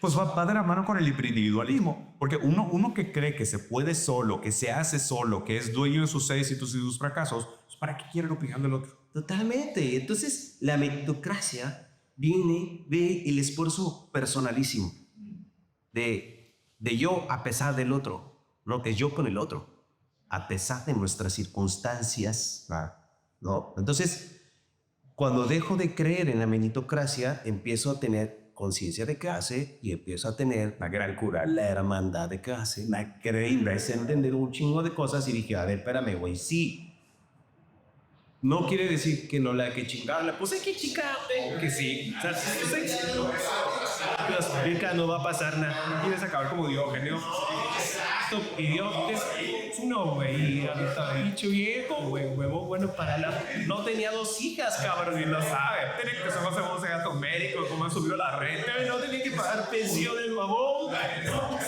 Pues va de la mano con el hiperindividualismo, porque uno que cree que se puede solo, que se hace solo, que es dueño de sus éxitos y sus fracasos, pues ¿para qué quiere la opinión del otro? Totalmente. Entonces, la meritocracia viene del esfuerzo personalísimo, de yo a pesar del otro, no que yo con el otro, a pesar de nuestras circunstancias, ¿no? Entonces, cuando dejo de creer en la meritocracia, empiezo a tener conciencia de clase y empiezo a tener la gran cura, la hermandad de clase, la creíble, entender un chingo de cosas y dije, a ver, espérame, güey, sí. No quiere decir que no la hay que chingarla, pues hay que chingarte, que sí. O sea, no va a pasar nada. Quieres acabar como Diógenes. gato pidió uno, güey. Y ahorita bicho viejo, güey, huevo bueno para la... No tenía 2 hijas, cabrón, y lo sabe. Tenía que somos ese gato médico, cómo subió la renta, y no tenía que pagar pensión del babón.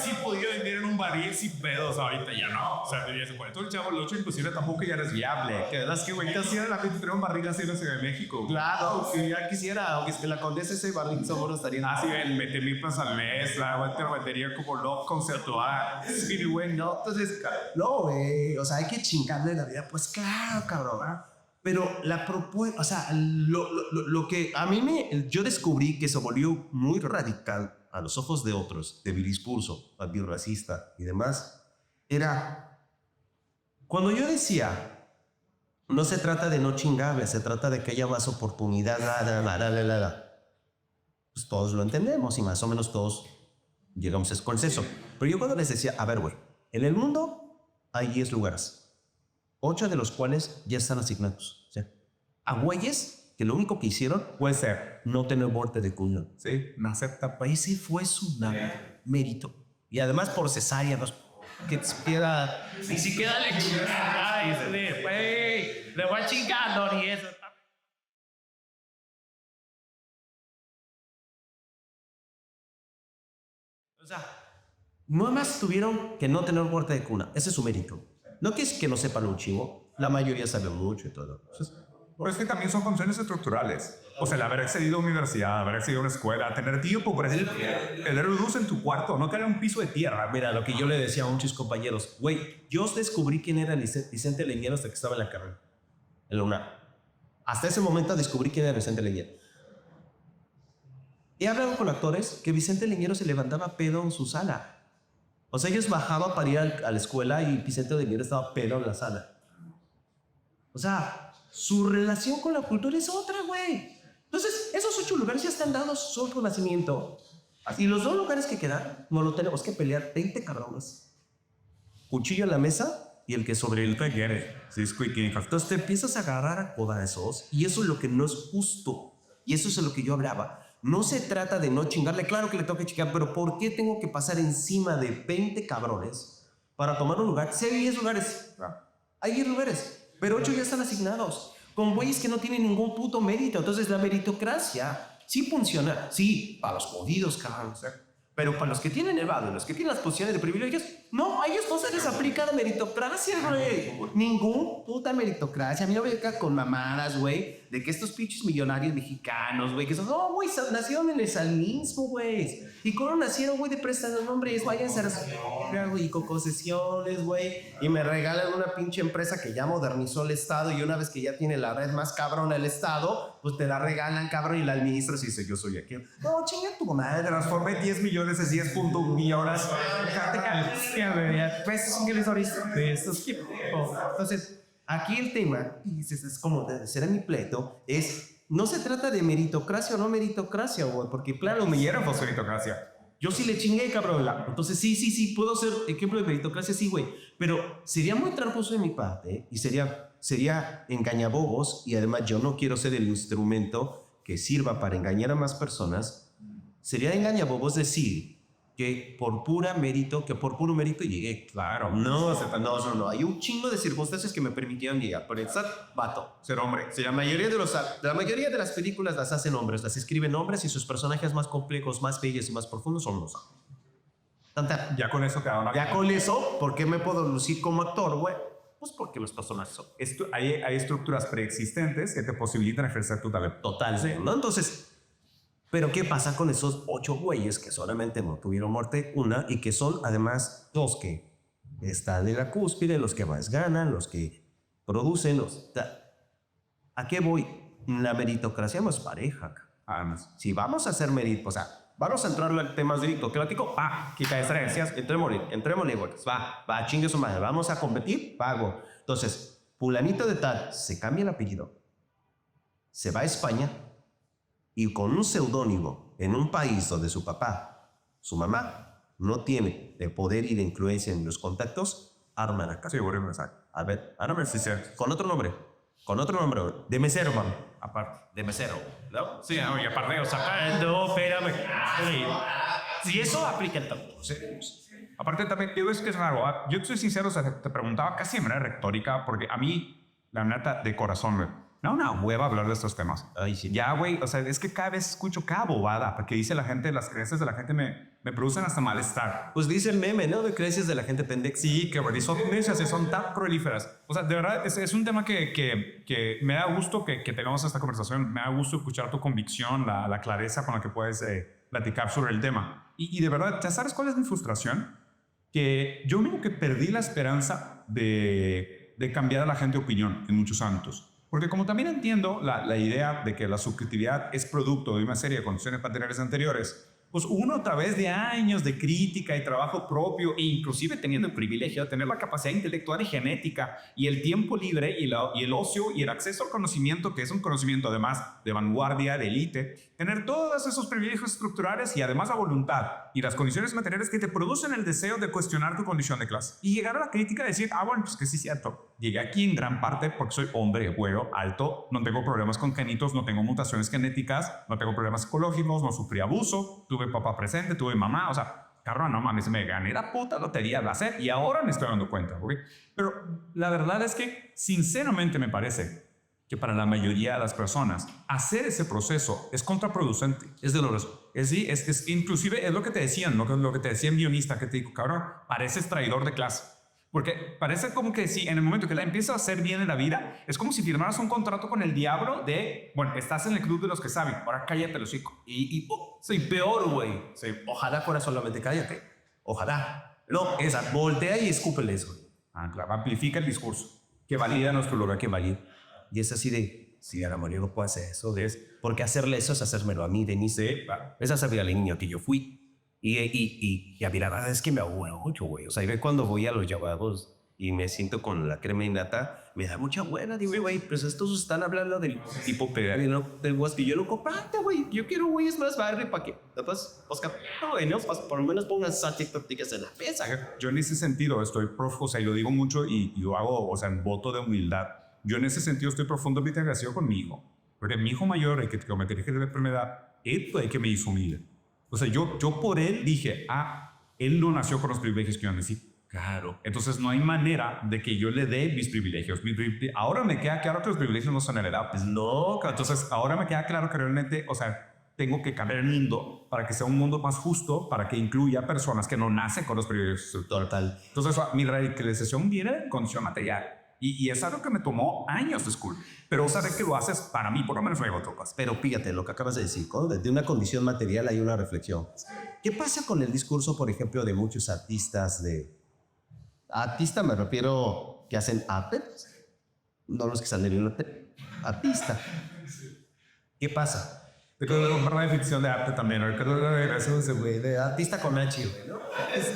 Sí podía vivir en un barril sin pedos, ahorita ya no. O sea, tenía ese cuento. El chavo, el 8 inclusive tampoco ya eres viable. Que es que, güey, casi era la gente tenía un barril así en la Ciudad de México. Claro, si ya quisiera, aunque es que la condesa ese barril seguro estaría... Ah, sí, el 20,000 pesos al mes, la güey te lo metería como loco conceptual. Sí, güey, no. Entonces, no, güey, o sea, hay que chingarle la vida, pues claro, cabrón, ¿verdad? Pero la propuesta, o sea, lo que a mí yo descubrí que se volvió muy radical a los ojos de otros, de mi discurso antirracista y demás, era cuando yo decía, no se trata de no chingarle, se trata de que haya más oportunidad, pues todos lo entendemos y más o menos todos llegamos a ese consenso. Pero yo cuando les decía, a ver, güey, en el mundo hay 10 lugares, 8 de los cuales ya están asignados. O sea, a güeyes que lo único que hicieron puede ser. no tener muerte de cuño. Sí, no acepta. Ese fue su mérito. Y además por cesárea, que siquiera, ni siquiera le va chingando ni eso. O sea, no más tuvieron que no tener muerte de cuna. Ese es su mérito. No que es que no sepan un chingo. La mayoría sabe mucho y todo. Pero es que también son condiciones estructurales. O sea, el haber accedido a universidad, haber accedido a una escuela, tener tiempo para hacer el luz en tu cuarto, no tener un piso de tierra. Mira, lo que yo le decía a muchos compañeros, güey, yo descubrí quién era Vicente Leñero hasta que estaba en la carrera, en la UNAM. Hasta ese momento descubrí quién era Vicente Leñero. He hablado con actores que Vicente Leñero se levantaba pedo en su sala. O sea, ellos bajaban para ir a la escuela y Vicente Leñero estaba pedo en la sala. O sea, su relación con la cultura es otra, güey. Entonces, esos 8 lugares ya están dados solo por nacimiento. Y los 2 lugares que quedan, no lo tenemos que pelear 20 cabrones. Cuchillo en la mesa y el que sobre el que quiere. Sí, squeaky. Entonces te empiezas a agarrar a codazos y eso es lo que no es justo. Y eso es de lo que yo hablaba. No se trata de no chingarle, claro que le tengo que chingar, pero ¿por qué tengo que pasar encima de 20 cabrones para tomar un lugar? Sí, hay 10 lugares. Hay 10 lugares. Pero 8 ya están asignados, con güeyes que no tienen ningún puto mérito. Entonces la meritocracia sí funciona, sí, para los jodidos, cabrón. Pero para los que tienen el valor, los que tienen las posiciones de privilegios, no, a ellos no se les aplica la meritocracia, güey. Ningún puta meritocracia. A mí no me venga con mamadas, güey, de que estos pinches millonarios mexicanos, güey, que son, no, güey, nacieron en el salinismo, güey. Y cómo nacieron, güey, de prestados nombres, váyanse a la güey, con concesiones, güey. Y me regalan una pinche empresa que ya modernizó el Estado y una vez que ya tiene la red más cabrona el Estado, pues te la regalan, cabrón, y la administras y dice, yo soy aquí. No, chinga tu madre. Transformé 10 millones en 10 millones. Entonces, aquí el tema, y es como será mi pleito, es no se trata de meritocracia o no meritocracia, güey, porque claro, me Quiero meritocracia. yo sí le chingué, cabrón. Entonces, sí, puedo ser ejemplo de meritocracia, sí, güey. Pero sería muy tramposo de mi parte y sería engañabobos y además yo no quiero ser el instrumento que sirva para engañar a más personas. Sería engañabobos decir que por puro mérito llegué. Claro. No. Hay un chingo de circunstancias que me permitieron llegar. Por estar vato. Ser hombre. Si la mayoría de las películas las hacen hombres, las escriben hombres y sus personajes más complejos, más bellos y más profundos son los hombres. Ya con eso quedaron. Ya con eso, ¿por qué me puedo lucir como actor, güey? Pues porque los personajes son. Hay estructuras preexistentes que te posibilitan ejercer tu talento. Total, ¿sí? ¿No? Entonces, pero ¿qué pasa con esos 8 güeyes que solamente no tuvieron muerte una y que son además los que están en la cúspide, los que más ganan, los que producen, ¿a qué voy? La meritocracia no es pareja. Además. Si vamos a hacer mérito, o sea, vamos a entrar en temas meritocráticos, quita diferencias, entrémosle, güey. Va, chingue su madre, vamos a competir, pago. Entonces, fulanito de tal, se cambia el apellido, se va a España y con un seudónimo en un país donde su papá, su mamá, no tiene de poder y de influencia en los contactos, arman acá. Sí, bueno, exacto. A ver, sí, con otro nombre, de mesero, man. Aparte. De mesero, ¿no? Sí, y aparte, o sea, No, espérame. Y eso aplica en todo. Sí. Aparte también, digo, es que es raro. Yo soy sincero, o sea, te preguntaba casi de manera retórica, porque a mí, la neta, de corazón, güey, me da una hueva hablar de estos temas. Ay, sí. Ya, güey, o sea, es que cada vez escucho cada bobada, porque dice la gente, las creencias de la gente me producen hasta malestar. Pues dice el meme, ¿no? De creencias de la gente pendeja. Sí, que güey, son creencias y son tan prolíferas. O sea, de verdad, es un tema que me da gusto que tengamos esta conversación, me da gusto escuchar tu convicción, la clareza con la que puedes platicar sobre el tema. Y de verdad, ¿ya sabes cuál es mi frustración? Que yo mismo que perdí la esperanza de cambiar a la gente de opinión en muchos ámbitos. Porque como también entiendo la idea de que la subjetividad es producto de una serie de condiciones materiales anteriores, pues uno a través de años de crítica y trabajo propio, e inclusive teniendo el privilegio de tener la capacidad intelectual y genética y el tiempo libre y el ocio y el acceso al conocimiento, que es un conocimiento además de vanguardia, de élite, tener todos esos privilegios estructurales y además la voluntad y las condiciones materiales que te producen el deseo de cuestionar tu condición de clase. Y llegar a la crítica y decir, bueno, pues que sí es cierto. Llegué aquí en gran parte porque soy hombre, güero, alto, no tengo problemas congénitos, no tengo mutaciones genéticas, no tengo problemas psicológicos, no sufrí abuso, tuve papá presente, tuve mamá, o sea, cabrón, no mames, me gané la puta lotería de hacer y ahora me estoy dando cuenta, ¿ok? Pero la verdad es que, sinceramente me parece que para la mayoría de las personas hacer ese proceso es contraproducente, es doloroso. Inclusive es lo que te decían, lo que te decía el guionista que te dijo, cabrón, pareces traidor de clase. Porque parece como que si en el momento que la empiezas a hacer bien en la vida, es como si firmaras un contrato con el diablo de, bueno, estás en el club de los que saben, ahora cállate el hocico. Soy peor, güey. Sí. Ojalá fuera solamente cállate. Ojalá. No, esa, voltea y escúpele eso. Claro, amplifica el discurso, que valida nuestro lugar, que valida. Y es así de, si Ana María no puede hacer eso, porque hacerle eso es hacérmelo a mí, Denise. Sí, claro. Es hacerle al niño que yo fui. Y a mí la verdad es que me aburre mucho, güey. O sea, y cuando voy a los llamados y me siento con la crema innata, me da mucha buena. Digo, güey, pues estos están hablando del tipo pegar y no del guas que yo lo comprate, güey. Yo quiero güeyes más barrio para que, después, Oscar, no, güey, no, por lo menos pongan salsa tortillas en la mesa. Yo en ese sentido estoy o sea, y lo digo mucho y yo hago, o sea, en voto de humildad. Yo en ese sentido estoy profundamente agradecido con mi hijo. Porque mi hijo mayor, el que me dirige de la enfermedad, él fue el que me hizo humilde. O sea, yo por él dije, él no nació con los privilegios que yo nací. Claro. Entonces no hay manera de que yo le dé mis privilegios. Ahora me queda claro que los privilegios no son heredables. Pues no. Entonces ahora me queda claro que realmente, o sea, tengo que cambiar el mundo para que sea un mundo más justo, para que incluya personas que no nacen con los privilegios. Total. Entonces mi radicalización viene de condición material. Y es algo que me tomó años de school. Pero saber que lo haces para mí, por lo menos me otro paso. Pero fíjate lo que acabas de decir, ¿no? De una condición material hay una reflexión. ¿Qué pasa con el discurso, por ejemplo, de muchos artistas Artista me refiero que hacen arte, no los que salen en la tele. Artista. ¿Qué pasa? La definición de arte también. De artista con Nacho, ¿no?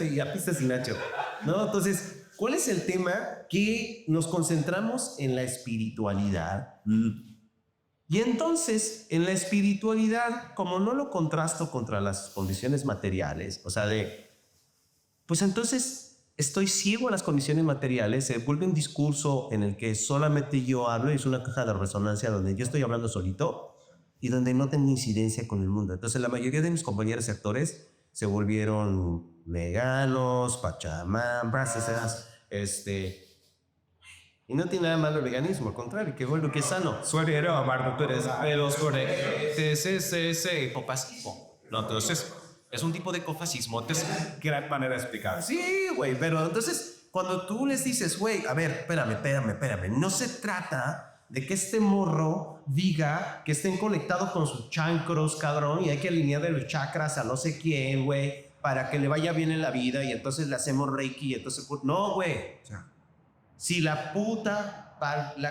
Y artista sin Nacho. ¿No? Entonces, ¿cuál es el tema? Que nos concentramos en la espiritualidad. Y entonces, en la espiritualidad, como no lo contrasto contra las condiciones materiales, o sea, pues entonces estoy ciego a las condiciones materiales, se vuelve un discurso en el que solamente yo hablo, y es una caja de resonancia donde yo estoy hablando solito y donde no tengo incidencia con el mundo. Entonces, la mayoría de mis compañeros y actores se volvieron veganos, pachamambras, y no tiene nada malo el veganismo, al contrario, que bueno, que es sano. Suero, Amardo, tú eres Pero ese cofascismo. No, entonces, es un tipo de cofascismo. Entonces, gran manera de explicar. sí, güey, pero entonces, cuando tú les dices, güey, a ver, espérame, no se trata de que este morro diga que estén conectados con sus chancros, cabrón, y hay que alinear de los chakras a no sé quién, güey, para que le vaya bien en la vida, y entonces le hacemos reiki, y entonces, no, güey. Si la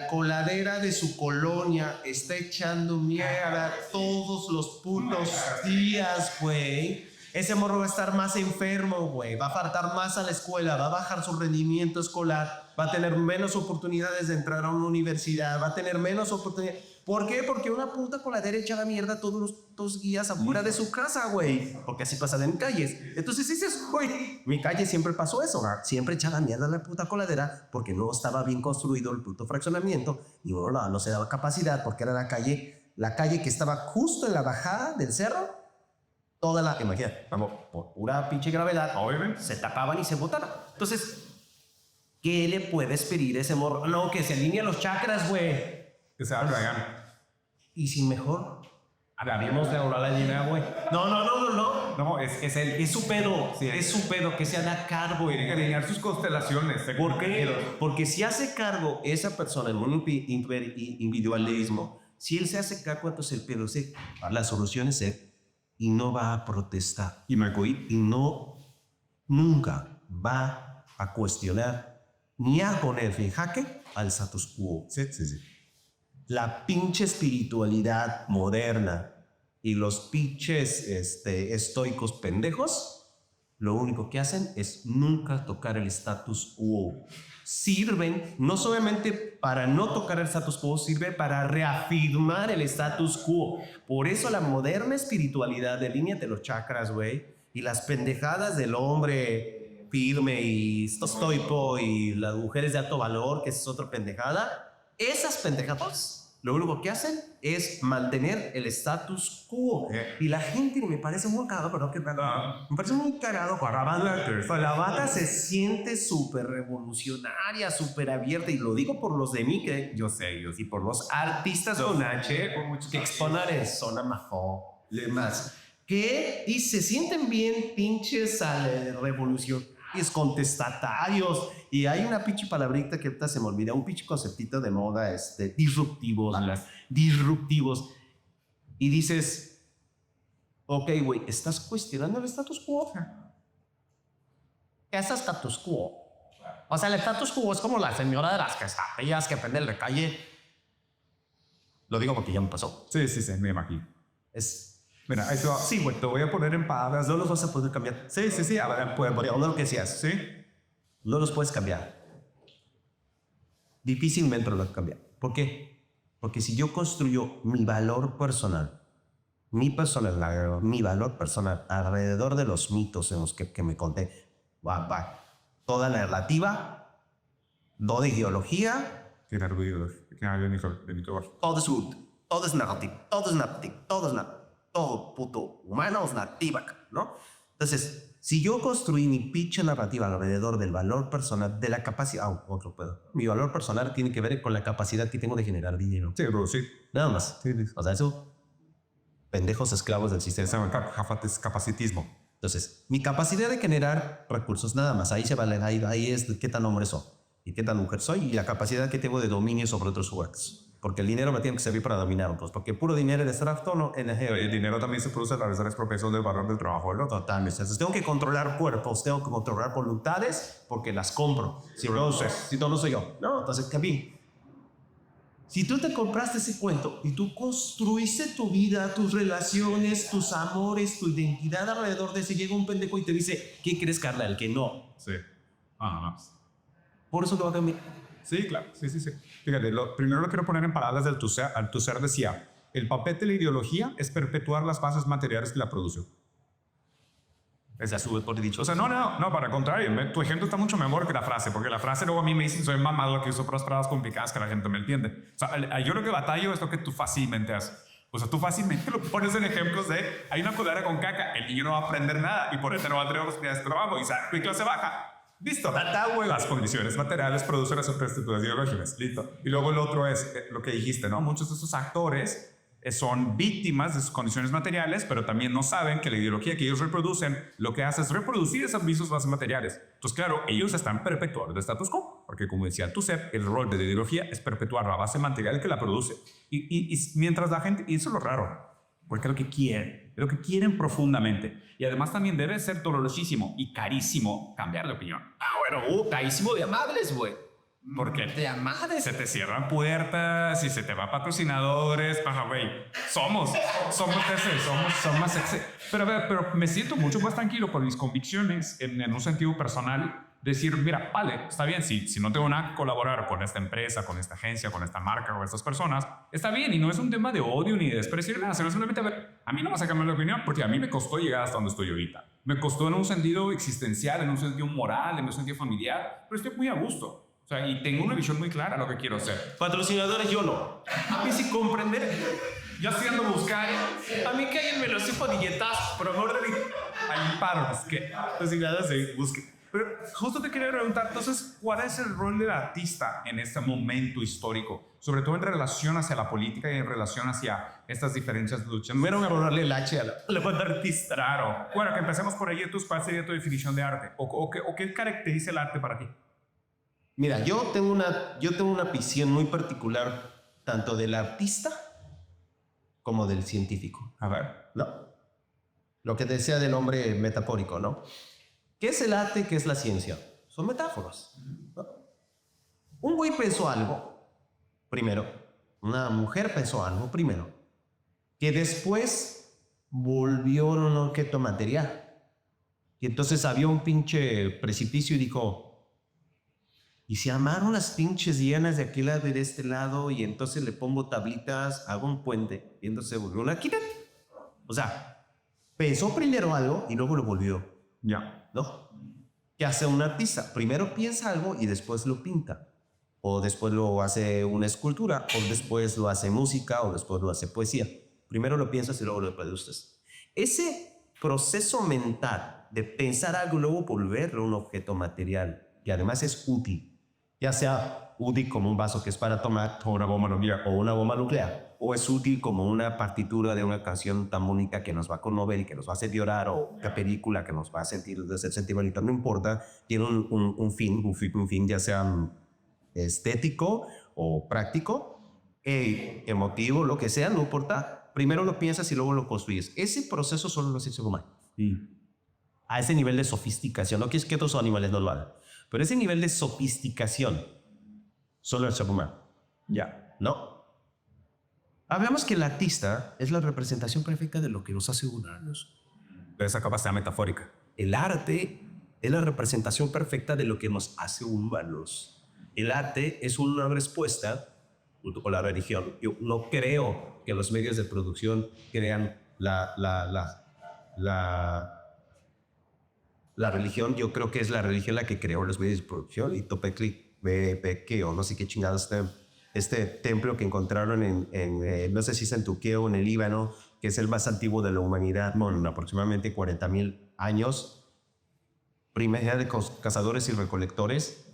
coladera de su colonia está echando mierda todos los putos días, güey, ese morro va a estar más enfermo, güey, va a faltar más a la escuela, va a bajar su rendimiento escolar, va a tener menos oportunidades de entrar a una universidad, va a tener menos oportunidades. ¿Por qué? Porque una puta coladera echa la mierda todos los días afuera de su casa, güey. Porque así pasa en calles. Entonces dices, güey, mi calle siempre pasó eso. Siempre echaba mierda la puta coladera porque no estaba bien construido el puto fraccionamiento y no se daba capacidad porque era la calle que estaba justo en la bajada del cerro. imagínate, vamos, por pura pinche gravedad, Obviamente. se tapaban y se botaban. Entonces, ¿qué le puedes pedir a ese morro? No, que se alineen los chakras, güey. Que se hagan. Y si mejor Habíamos de hablar la línea, güey. No. No, es su pedo. Sí. Es su pedo que se haga cargo. tiene que alinear sus constelaciones. ¿Por qué? Porque si hace cargo esa persona en un individualismo, si él se hace cargo, entonces el pedo es la solución es él y no va a protestar Y no hay COVID. y nunca va a cuestionar ni a poner en jaque al status quo. Sí. La pinche espiritualidad moderna y los pinches estoicos pendejos, lo único que hacen es nunca tocar el status quo. Sirven no solamente para no tocar el status quo, sirve para reafirmar el status quo. Por eso la moderna espiritualidad de línea de los chakras, güey, y las pendejadas del hombre firme y estoico y las mujeres de alto valor, que es otra pendejada, esas pendejadas lo único que hacen es mantener el status quo. Y la gente me parece muy cagado, perdón, me parece muy cagado. La banda se siente súper revolucionaria, súper abierta. Y lo digo por los de mí, que yo sé, y por los artistas con H, que exponen zona majo, demás. Que y se sienten bien pinches a la revolución. Es contestatarios y hay una pinche palabrita que ahorita se me olvida, un pinche conceptito de moda, disruptivos y dices, ok, güey, ¿estás cuestionando el status quo? ¿Qué es el status quo? O sea, el status quo es como la señora de las quesadillas que vende en la calle. Lo digo porque ya me pasó. Sí, me imagino. Mira, eso Sí, güey. te voy a poner en palabras. No los vas a poder cambiar. Sí, a ver, Por lo que decías. Sí. No los puedes cambiar. Difícilmente los vas a cambiar. ¿Por qué? Porque si yo construyo mi valor personal, mi valor personal alrededor de los mitos en los que me conté, toda la narrativa, no de ideología, Tiene ruido. De mi trabajo. todo es root, todo es narrativo, todo puto humano es narrativa, ¿no? Entonces, si yo construí mi pinche narrativa alrededor del valor personal, de la capacidad, otro pedo. Mi valor personal tiene que ver con la capacidad que tengo de generar dinero. Sí, bro, sí. Nada más. Sí. O sea, eso, pendejos esclavos del sistema. Es capacitismo. Entonces, mi capacidad de generar recursos, nada más. Ahí se vale, ahí es qué tan hombre soy y qué tan mujer soy y la capacidad que tengo de dominio sobre otros juegos. Porque el dinero me tiene que servir para dominar otros. Porque puro dinero es abstracto, no energía. El dinero también se produce a través de la expropiación del valor del trabajo del otro. Totalmente. Entonces, tengo que controlar cuerpos, tengo que controlar voluntades porque las compro. Si no soy yo. No, entonces, Kevin, si tú te compraste ese cuento y tú construiste tu vida, tus relaciones, tus amores, tu identidad alrededor de ese, llega un pendejo y te dice, ¿qué crees, Carla? El que no. Sí. Ajá. Por eso lo va a cambiar. Sí, claro. Sí. Fíjate, primero lo quiero poner en palabras del Althusser decía, el papel de la ideología es perpetuar las bases materiales que la producen. Es a su vez por dicho. O sea, no, para el contrario, tu ejemplo está mucho mejor que la frase, porque la frase luego a mí me dicen, soy mamado que uso otras palabras complicadas que la gente me entiende. O sea, yo lo que batallo es lo que tú fácilmente haces. O sea, tú fácilmente lo pones en ejemplos de, hay una colera con caca, el niño no va a aprender nada y por eso no va a tener oportunidades de trabajo y clase baja. Listo, las condiciones materiales producen las infraestructuras ideológicas. Listo. Y luego el otro es lo que dijiste, ¿no? Muchos de esos actores son víctimas de sus condiciones materiales, pero también no saben que la ideología que ellos reproducen lo que hace es reproducir esas mismas bases materiales. Entonces, claro, ellos están perpetuando el status quo, porque como decía Althusser, el rol de la ideología es perpetuar la base material que la produce. Y mientras la gente, y eso es lo raro, porque es lo que quieren profundamente. Y además también debe ser dolorosísimo y carísimo cambiar de opinión. Carísimo de amables, güey. Porque de amables. se te cierran puertas y se te va patrocinadores. Ajá, güey. Somos más sexy. Pero a ver, pero me siento mucho más tranquilo con mis convicciones en un sentido personal. Decir, mira, vale, está bien, si no tengo nada que colaborar con esta empresa, con esta agencia, con esta marca, con estas personas, está bien, y no es un tema de odio ni de desprecio, nada, sino simplemente, a ver, a mí no me vas a cambiar la opinión, porque a mí me costó llegar hasta donde estoy ahorita. Me costó en un sentido existencial, en un sentido moral, en un sentido familiar, pero estoy muy a gusto. O sea, y tengo una visión muy clara de lo que quiero hacer. Patrocinadores, yo no. A mí sí comprender Yo haciendo buscar. A mí que alguien me lo supo dietas, por amor de Dios. Hay paros que. Pues si nada se busque. Pero justo te quería preguntar, entonces, ¿cuál es el rol del artista en este momento histórico? Sobre todo en relación hacia la política y en relación hacia estas diferentes luchas. Primero me borrarle el H a la banda artista. Claro. Bueno, que empecemos por ahí. Entonces, ¿cuál sería tu definición de arte? ¿O qué caracteriza el arte para ti? Mira, yo tengo una visión muy particular tanto del artista como del científico, A ver. ¿no? Lo que decía del hombre metafórico, ¿no? ¿Qué es el arte y qué es la ciencia? Son metáforas, ¿no? Un güey pensó algo primero, una mujer pensó algo primero, que después volvió un objeto material. Y entonces había un pinche precipicio y dijo, ¿y si amaron las pinches hienas de aquel lado y de este lado y entonces le pongo tablitas, hago un puente y entonces volvió una quita? O sea, pensó primero algo y luego lo volvió. Ya. ¿No? ¿Qué hace un artista? Primero piensa algo y después lo pinta. O después lo hace una escultura. O después lo hace música. O después lo hace poesía. Primero lo piensas y luego lo produces. Ese proceso mental de pensar algo y luego volverlo un objeto material, que además es útil, ya sea útil como un vaso que es para tomar, O una bomba nuclear. o una bomba nuclear, o es útil como una partitura de una canción tan bonita que nos va a conmover y que nos va a hacer llorar, o una película que nos va a hacer sentir bonita, no importa, tiene un fin, ya sea estético o práctico, emotivo, lo que sea, no importa. Primero lo piensas y luego lo construyes. Ese proceso solo lo hace el ser humano. A ese nivel de sofisticación, no quieres que otros animales no lo hagan, pero ese nivel de sofisticación solo el ser humano. Ya. ¿No? Hablamos que el artista es la representación perfecta de lo que nos hace humanos. De esa capacidad metafórica. El arte es la representación perfecta de lo que nos hace humanos. El arte es una respuesta, junto con la religión. Yo no creo que los medios de producción crean la religión. Yo creo que es la religión la que creó los medios de producción. Y Topekli, o no sé qué chingados, este templo que encontraron en no sé si es en Turquía o en el Líbano, que es el más antiguo de la humanidad, bueno, aproximadamente 40,000 años. Primera de cazadores y recolectores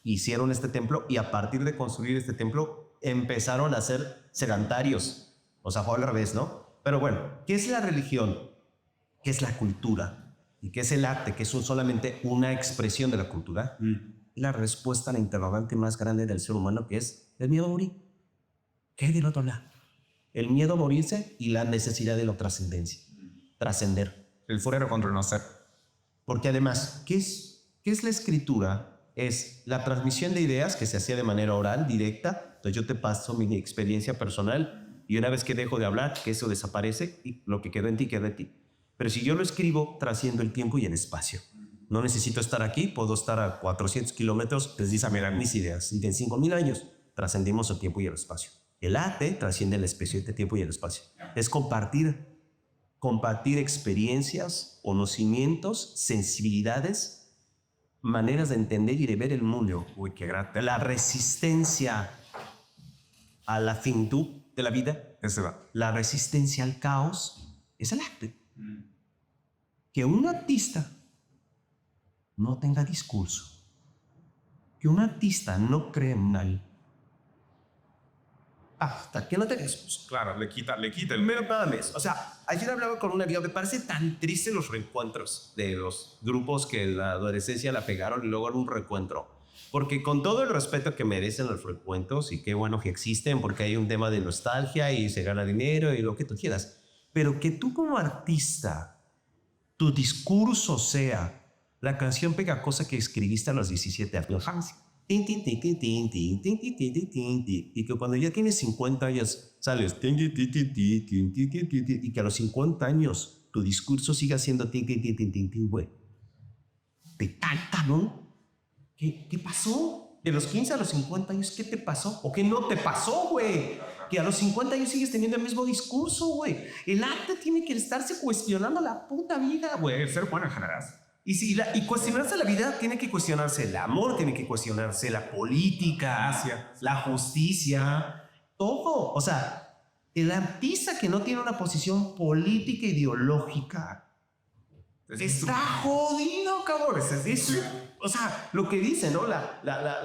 hicieron este templo y a partir de construir este templo empezaron a ser sedentarios. O sea, fue al revés, ¿no? Pero bueno, ¿qué es la religión? ¿Qué es la cultura? ¿Y qué es el arte? Que es solamente una expresión de la cultura. La respuesta a la interrogante más grande del ser humano, que es el miedo a morir. ¿Qué hay del otro lado? El miedo a morirse y la necesidad de la trascendencia. Trascender. El forero contra el no ser. Porque además, ¿qué es la escritura? Es la transmisión de ideas que se hacía de manera oral, directa. Entonces yo te paso mi experiencia personal y una vez que dejo de hablar, que eso desaparece y lo que quedó en ti, queda en ti. Pero si yo lo escribo, trasciendo el tiempo y el espacio. No necesito estar aquí, puedo estar a 400 kilómetros, mirar mis ideas. Y en 5,000 años trascendimos el tiempo y el espacio. El arte trasciende el espacio, el tiempo y el espacio. Es compartir experiencias, conocimientos, sensibilidades, maneras de entender y de ver el mundo. Uy, qué grata. La resistencia a la finitud de la vida, Ese va. la resistencia al caos, es el arte. Que un artista no tenga discurso, que un artista no cree en nada, hasta que no tenga discurso. Claro, le quita el... Primero nada más. O sea, ayer hablaba con una amiga, me parece tan triste los reencuentros de los grupos que en la adolescencia la pegaron y luego en un reencuentro. Porque con todo el respeto que merecen los reencuentros y qué bueno que existen porque hay un tema de nostalgia y se gana dinero y lo que tú quieras, pero que tú como artista, tu discurso sea la canción pegajosa que escribiste a los 17 años. Y que cuando ya tienes 50 años sales y que a los 50 años tu discurso siga siendo güey. Te tanta, ¿no? ¿Qué pasó? De los 15 a los 50 años, ¿qué te pasó? ¿O qué no te pasó, güey? Que a los 50 años sigues teniendo el mismo discurso, güey. El arte tiene que estarse cuestionando la puta vida, güey. El ser humano en general. Y cuestionarse la vida tiene que cuestionarse el amor, tiene que cuestionarse la política, la justicia, todo. O sea, El artista que no tiene una posición política ideológica está jodido, cabrón. O sea, lo que dice, ¿no?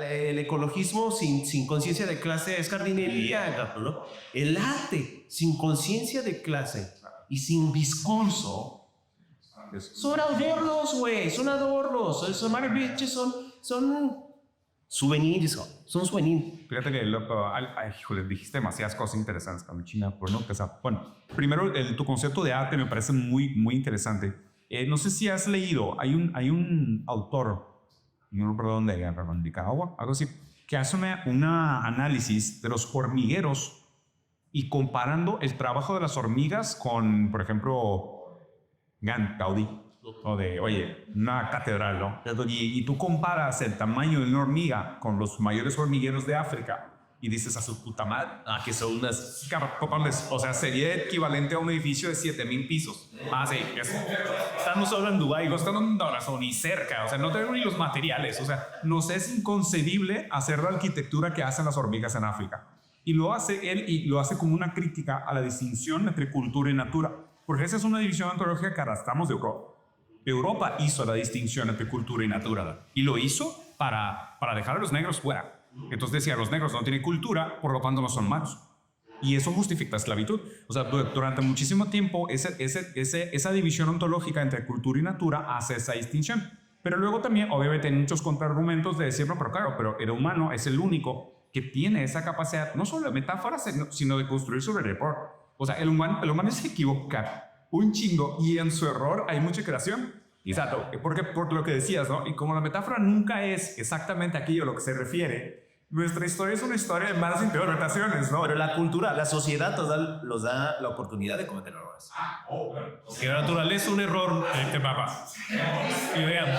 El ecologismo sin conciencia de clase es jardinería, ¿no? El arte sin conciencia de clase y sin discurso son adornos, güey. Son adornos. Son maravillas, son souvenirs. Son souvenirs. Fíjate que, híjole, dijiste demasiadas cosas interesantes, Camichina, por no empezar. Bueno, primero, tu concepto de arte me parece muy, muy interesante. No sé si has leído, hay un autor, no recuerdo dónde, en Nicaragua, algo así, que hace un análisis de los hormigueros y comparando el trabajo de las hormigas con, por ejemplo, Gaudí, o de, oye, una catedral, ¿no? Y tú comparas el tamaño de una hormiga con los mayores hormigueros de África y dices a su puta madre, que son unas... o sea, sería equivalente a un edificio de 7,000 pisos. Sí, Estamos hablando en Dubái. no están ni cerca, o sea, no tenemos ni los materiales, o sea, nos es inconcebible hacer la arquitectura que hacen las hormigas en África. Y lo hace él, y lo hace como una crítica a la distinción entre cultura y natura, porque esa es una división antropológica que arrastramos de Europa. Europa hizo la distinción entre cultura y natura, y lo hizo para dejar a los negros fuera. Entonces decía, los negros no tienen cultura, por lo tanto no son malos. Y eso justifica la esclavitud. O sea, durante muchísimo tiempo esa división ontológica entre cultura y natura hace esa distinción. Pero luego también, obviamente, hay muchos contraargumentos de decir, no, pero claro, pero el humano es el único que tiene esa capacidad, no solo de metáforas, sino de construir sobre el error. O sea, el humano se equivoca un chingo y en su error hay mucha creación. Exacto, porque por lo que decías, ¿no? Y como la metáfora nunca es exactamente aquello a lo que se refiere, nuestra historia es una historia de malas interpretaciones, ¿no? Pero la cultura, la sociedad nos da la oportunidad de cometer errores. Que la naturaleza es un error, papá. Y vean,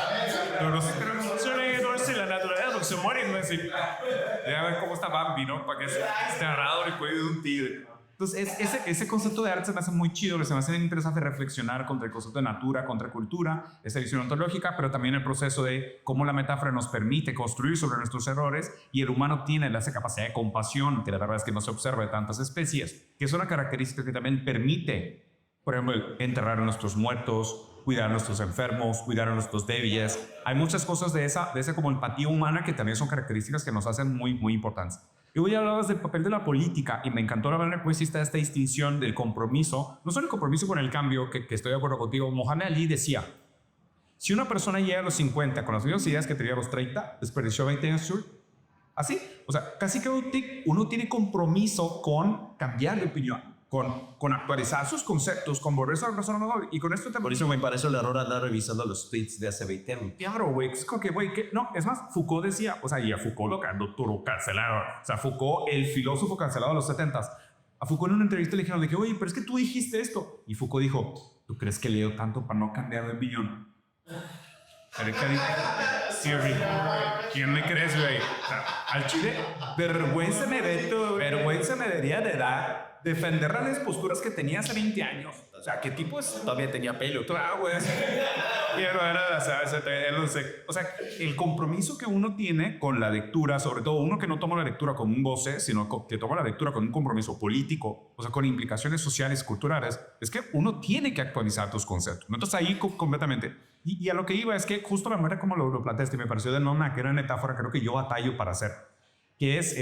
pero son errores en la naturaleza, porque se mueren, ¿no? Así, ya ver cómo está Bambi, ¿no? Para que esté agarrado el cuello de un tigre. Entonces, ese concepto de arte se me hace muy chido, se me hace interesante reflexionar contra el concepto de natura, contra cultura, esa visión ontológica, pero también el proceso de cómo la metáfora nos permite construir sobre nuestros errores y el humano tiene esa capacidad de compasión, que la verdad es que no se observa de tantas especies, que es una característica que también permite, por ejemplo, enterrar a nuestros muertos, cuidar a nuestros enfermos, cuidar a nuestros débiles. Hay muchas cosas de esa como empatía humana que también son características que nos hacen muy, muy importantes. Y hoy hablabas del papel de la política y me encantó la manera que hiciste esta distinción del compromiso, no solo el compromiso con el cambio, que estoy de acuerdo contigo. Mohamed Ali decía, si una persona llega a los 50 con las mismas ideas que tenía a los 30, desperdició 20 años. Así, o sea, casi que uno tiene compromiso con cambiar de opinión, con actualizar sus conceptos, con volverse a razonador. Y con esto te... Por eso me parece el error andar revisando los tweets de hace 20 años. Claro, güey. Es como que, güey, no, es más, Foucault decía, o sea, y a Foucault lo cancelaron. O sea, Foucault, el filósofo cancelado de los 70s. A Foucault en una entrevista le dijeron de que, oye, pero es que tú dijiste esto. Y Foucault dijo, ¿tú crees que leo tanto para no cambiar de opinión? Siri, ¿quién me crees, güey? O sea, al chile, vergüenza me daría de dar defender las posturas que tenía hace 20 años. O sea, ¿qué tipo es? Todavía tenía pelo. Güey. O sea, el compromiso que uno tiene con la lectura, sobre todo uno que no toma la lectura como un goce, sino que toma la lectura con un compromiso político, o sea, con implicaciones sociales, culturales, es que uno tiene que actualizar tus conceptos. Entonces ahí completamente. Y a lo que iba es que justo la manera como lo planteaste me pareció de nona, que era una metáfora creo que yo batallo para hacer, que es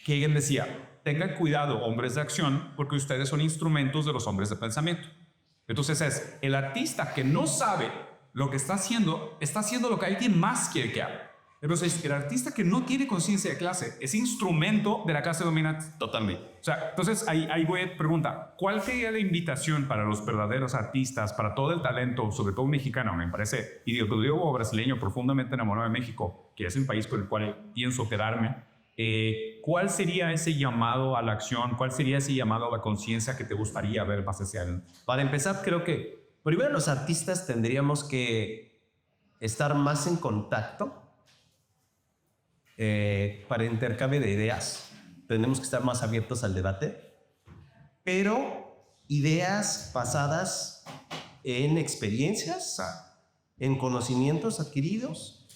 que alguien decía, tengan cuidado, hombres de acción, porque ustedes son instrumentos de los hombres de pensamiento. Entonces es el artista que no sabe lo que está haciendo lo que alguien más quiere que haga. Entonces el artista que no tiene conciencia de clase es instrumento de la clase dominante. Totalmente. O sea, entonces ahí voy a preguntar, ¿cuál sería la invitación para los verdaderos artistas, para todo el talento, sobre todo mexicano? Me parece, y digo brasileño profundamente enamorado de México, que es un país con el cual pienso quedarme. ¿Cuál sería ese llamado a la acción? ¿Cuál sería ese llamado a la conciencia que te gustaría ver más hacia él? Para empezar, creo que primero los artistas tendríamos que estar más en contacto para intercambio de ideas. Tenemos que estar más abiertos al debate, pero ideas basadas en experiencias, en conocimientos adquiridos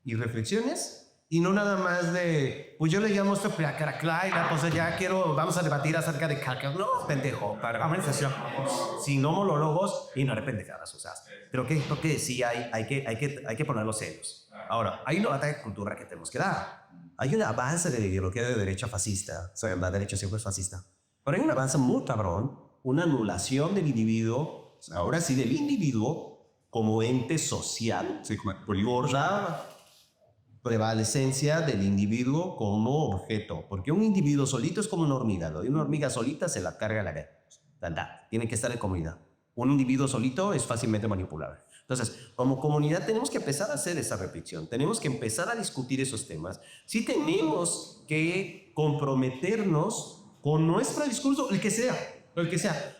y reflexiones Y no nada más de, pues yo le llamo esto Claira, pues ya vamos a debatir acerca de caca. No, pendejo, para organización. Si no monólogos y no de pendejadas, o sea, creo que sí hay que ponerlos serios. Ahora, hay una batalla de cultura que tenemos que dar. Hay un avance de la ideología de derecha fascista, o sea, la derecha siempre es fascista. Pero hay un avance muy cabrón, una anulación del individuo, ahora sí del individuo como ente social, Sí, como por la prevalecencia del individuo como objeto. Porque un individuo solito es como una hormiga, ¿no? Y una hormiga solita se la carga la guerra. Tiene que estar en comunidad. Un individuo solito es fácilmente manipulable. Entonces, como comunidad tenemos que empezar a hacer esa reflexión, tenemos que empezar a discutir esos temas. Sí tenemos que comprometernos con nuestro discurso, el que sea.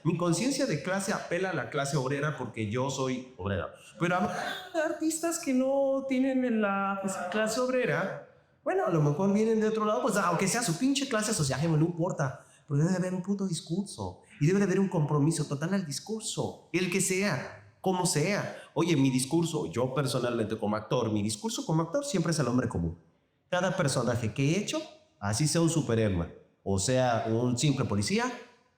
Mi conciencia de clase apela a la clase obrera porque yo soy obrera. Pero hay artistas que no tienen la clase obrera, bueno, a lo mejor vienen de otro lado, pues aunque sea su pinche clase social, no importa. Pero debe de haber un puto discurso y debe de haber un compromiso total al discurso, el que sea. Como sea. Oye, mi discurso, yo personalmente como actor, mi discurso como actor siempre es el hombre común. Cada personaje que he hecho, así sea un superhéroe o sea un simple policía,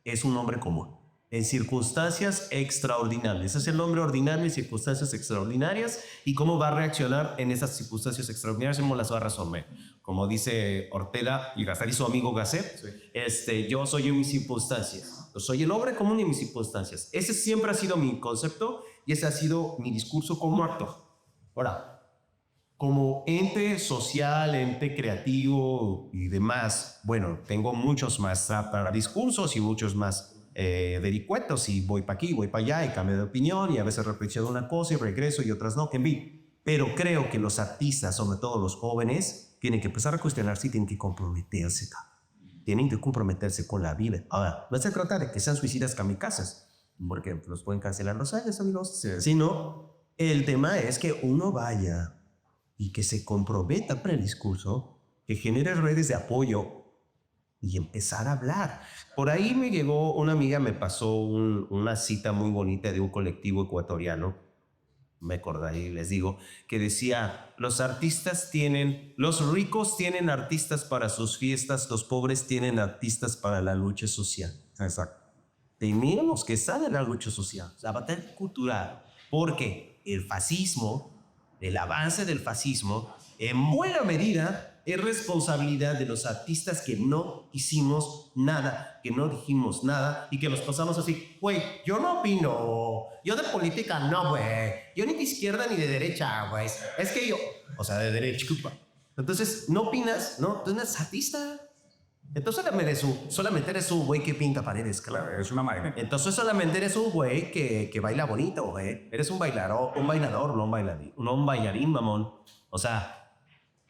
es un hombre común. En circunstancias extraordinarias. Ese es el hombre ordinario en circunstancias extraordinarias y cómo va a reaccionar en esas circunstancias extraordinarias, cómo las va a resolver. Como dice Ortega y Gasset y su amigo Gasset, yo soy en mis circunstancias. Yo soy el hombre común en mis circunstancias. Ese siempre ha sido mi concepto y ese ha sido mi discurso como actor. Ahora, como ente social, ente creativo y demás, bueno, tengo muchos más para discursos y muchos más vericuetos y voy para aquí, voy para allá y cambio de opinión y a veces reflexiono una cosa y regreso y otras no, en fin. Pero creo que los artistas, sobre todo los jóvenes, tienen que empezar a cuestionarse y tienen que comprometerse. Tienen que comprometerse con la vida. Ahora, no se trata de que sean suicidas kamikazes, porque los pueden cancelar los años, amigos. Sí. Sino, el tema es que uno vaya y que se comprometa para el discurso, que genere redes de apoyo y empezar a hablar. Por ahí me llegó una amiga, me pasó una cita muy bonita de un colectivo ecuatoriano, me acordé y les digo, que decía, los ricos tienen artistas para sus fiestas, los pobres tienen artistas para la lucha social. Exacto. Tenemos que estar en la lucha social, la batalla cultural, porque el fascismo, el avance del fascismo, en buena medida es responsabilidad de los artistas que no hicimos nada, que no dijimos nada y que los pasamos así. Güey, yo no opino, yo de política no, güey, yo ni de izquierda ni de derecha, güey, es que yo, o sea, de derecha, entonces no opinas, no, tú no eres artista. Entonces solamente eres un güey que pinta paredes, claro. Es una madre. Entonces solamente eres un güey que baila bonito, güey. Eres un bailador, no un bailarín, mamón. O sea,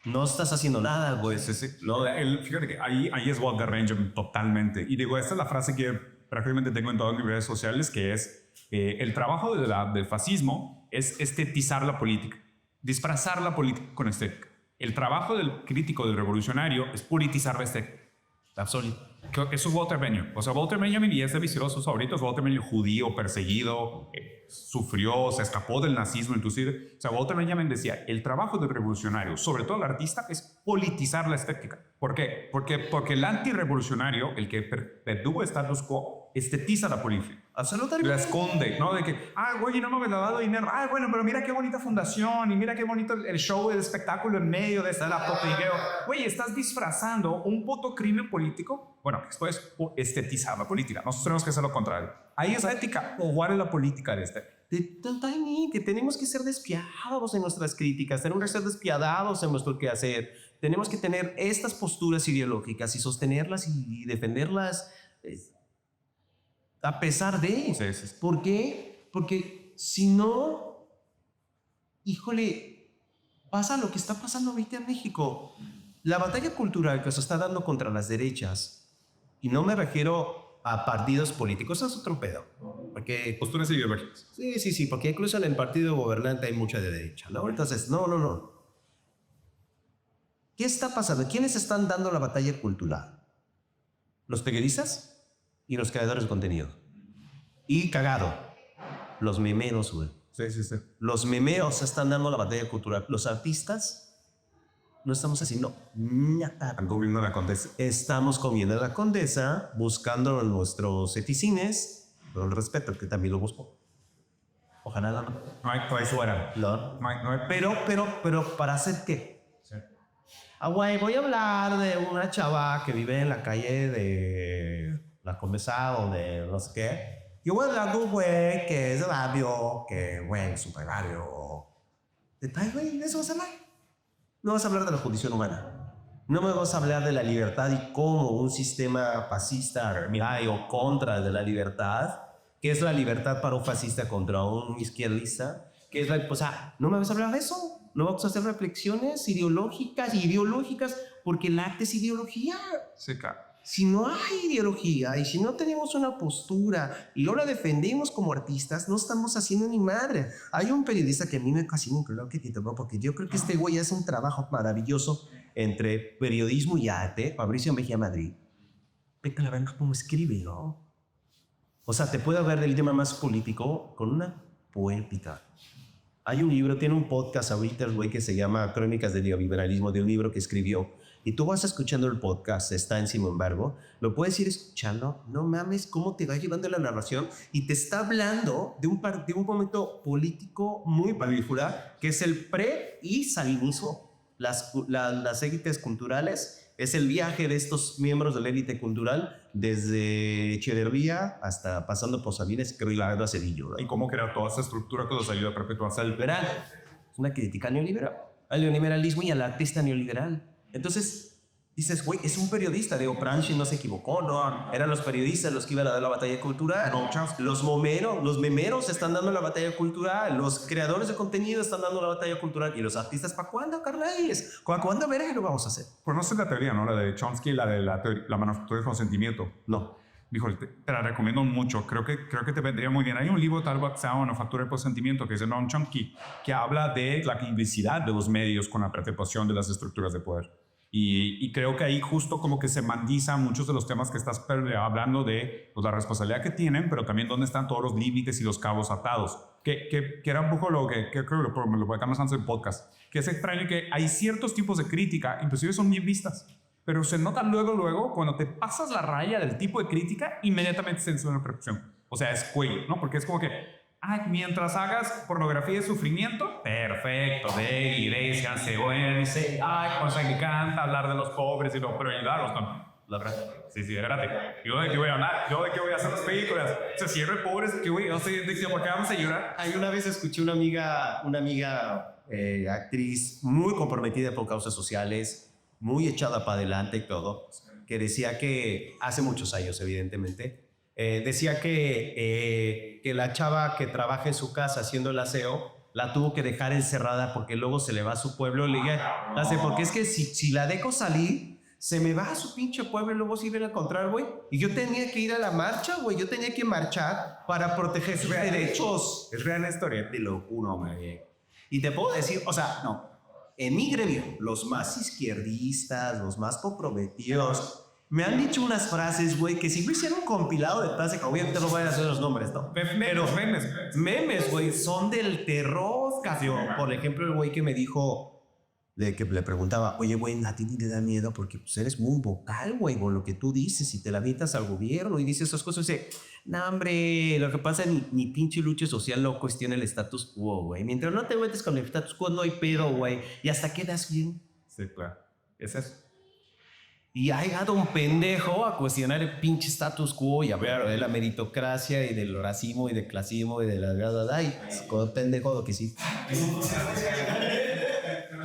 no estás haciendo nada, güey. Sí. No, fíjate que ahí es Walter Benjamin totalmente. Y digo, esta es la frase que prácticamente tengo en todas mis redes sociales, que es el trabajo del fascismo es estetizar la política, disfrazar la política con estética. El trabajo del crítico, del revolucionario, es politizar la estética. Absoluto. Eso es Walter Benjamin. O sea, Walter Benjamin, y es de mis filósofos favoritos, Walter Benjamin, judío, perseguido, sufrió, se escapó del nazismo, inclusive. O sea, Walter Benjamin decía, el trabajo del revolucionario, sobre todo el artista, es politizar la estética. ¿Por qué? Porque el antirrevolucionario, el que perpetúa status quo, estetiza la política. Absolutamente. La esconde, ¿no? De que, güey, no me has dado dinero. Bueno, pero mira qué bonita fundación y mira qué bonito el show, el espectáculo en medio de esta laptop. Güey, estás disfrazando un puto crimen político. Bueno, después estetizar la política. Nosotros tenemos que hacer lo contrario. Ahí es la ética. ¿Cuál es la política de este? Que tenemos que ser despiadados en nuestras críticas, tenemos que ser despiadados en nuestro quehacer. Tenemos que tener estas posturas ideológicas y sostenerlas y defenderlas a pesar de. Sí. ¿Por qué? Porque si no, híjole, pasa lo que está pasando ahorita en México. La batalla cultural que se está dando contra las derechas, y no me refiero a partidos políticos, es otro pedo. Porque posturas ideológicas. Sí, porque incluso en el partido gobernante hay mucha de derecha, ¿no? Entonces, no. ¿Qué está pasando? ¿Quiénes están dando la batalla cultural? Los periodistas y los creadores de contenido. Y cagado, los memeros, güey. Sí. Los memeros están dando la batalla cultural. Los artistas no estamos haciendo nada. Están comiendo la condesa. Estamos comiendo a la condesa, buscando nuestros eticines, con el respeto que también lo busco. Ojalá no. No hay fuera. No. No hay. Pero, ¿para hacer qué? Sí. Güey, voy a hablar de una chava que vive en la calle de la Condesa o de no sé qué. Yo voy a hablar de un güey que es de barrio, que, güey, es super barrio. ¿De tal, güey? ¿De eso vas a hablar? No vas a hablar de la condición humana. No me vas a hablar de la libertad y cómo un sistema fascista hay o contra de la libertad. ¿Qué es la libertad para un fascista contra un izquierdista? ¿Qué es la, o sea, no me vas a hablar de eso? No vamos a hacer reflexiones ideológicas, porque el arte es ideología. Sí, claro. Si no hay ideología y si no tenemos una postura y no la defendemos como artistas, no estamos haciendo ni madre. Hay un periodista que a mí me casi nunca lo que te tocó, porque yo creo que este güey hace un trabajo maravilloso entre periodismo y arte, Fabricio Mejía Madrid. Vete a la verga cómo escribe, ¿no? O sea, te puede hablar del tema más político con una poética. Hay un libro, tiene un podcast ahorita el güey que se llama Crónicas del Neoliberalismo, de un libro que escribió. Y tú vas escuchando el podcast, está en Sin embargo, lo puedes ir escuchando, no mames cómo te va llevando la narración y te está hablando de un momento político muy particular, que es el pre y salinismo, las élites culturales, es el viaje de estos miembros de la élite cultural desde Echeverría hasta pasando por Sabines, creo, y la Cedillo, ¿no? Y cómo crear toda esa estructura que nos ayuda a perpetuarse el Liberal, es una crítica neoliberal, al neoliberalismo y al artista neoliberal. Entonces dices, güey, es un periodista. Digo, Franchi no se equivocó, no. Eran los periodistas los que iban a dar la batalla cultural. No, los memeros están dando la batalla cultural. Los creadores de contenido están dando la batalla cultural. ¿Y los artistas para cuándo, Carles? ¿Cuándo verás lo vamos a hacer? Pues no sé la teoría, ¿no? La de Chomsky, la de la manufactura del consentimiento. No. Dijo, te la recomiendo mucho. Creo que te vendría muy bien. Hay un libro tal vez que se llama Manufactura del Consentimiento, que es de Noam Chomsky, que habla de la complicidad de los medios con la perpetuación de las estructuras de poder. Y creo que ahí justo como que se mandiza muchos de los temas que estás hablando de pues, la responsabilidad que tienen, pero también dónde están todos los límites y los cabos atados. Que era un poco lo que creo que me lo platicamos antes del podcast. Que es extraño que hay ciertos tipos de crítica, inclusive son bien vistas, pero se nota luego, cuando te pasas la raya del tipo de crítica, inmediatamente se enciende una percepción. O sea, es cuello, ¿no? Porque es como que, mientras hagas pornografía de sufrimiento, perfecto, de iglesia, se dice, pues me encanta hablar de los pobres y no, pero ayudarlos, ¿no? La verdad. Sí, espérate. ¿Yo de qué voy a hablar? ¿Yo de qué voy a hacer las películas? Se cierre pobres, ¿qué voy? No sé, ¿por qué vamos a llorar? Una vez escuché una amiga actriz muy comprometida por causas sociales, muy echada para adelante y todo, que decía que, hace muchos años evidentemente, decía que la chava que trabaja en su casa haciendo el aseo, la tuvo que dejar encerrada porque luego se le va a su pueblo. Le dije, porque es que si la dejo salir, se me va a su pinche pueblo y luego se iban a encontrar, güey. Y yo tenía que ir a la marcha, güey. Yo tenía que marchar para proteger sus derechos. Es real la historia. De locura, güey. Y te puedo decir, o sea, no. En mi gremio, los más izquierdistas, los más comprometidos, me han dicho unas frases, güey, que si me hiciera un compilado de frases, obviamente no voy a hacer los nombres, ¿no? Pero memes, güey, son del terror, cabrón. Por ejemplo, el güey que me dijo, de que le preguntaba, oye, güey, a ti ni te da miedo porque pues, eres muy vocal, güey, con lo que tú dices y te la avientas al gobierno y dices esas cosas. Y dice, no, hombre, lo que pasa es ni pinche lucha social no cuestiona el status quo, güey. Mientras no te metes con el status quo, no hay pedo, güey. Y hasta quedas bien. Sí, claro. Es eso. Y ha llegado un pendejo a cuestionar el pinche status quo y a ver de la meritocracia y del racismo y del clasismo y de la... Ay, con pendejo lo que sí.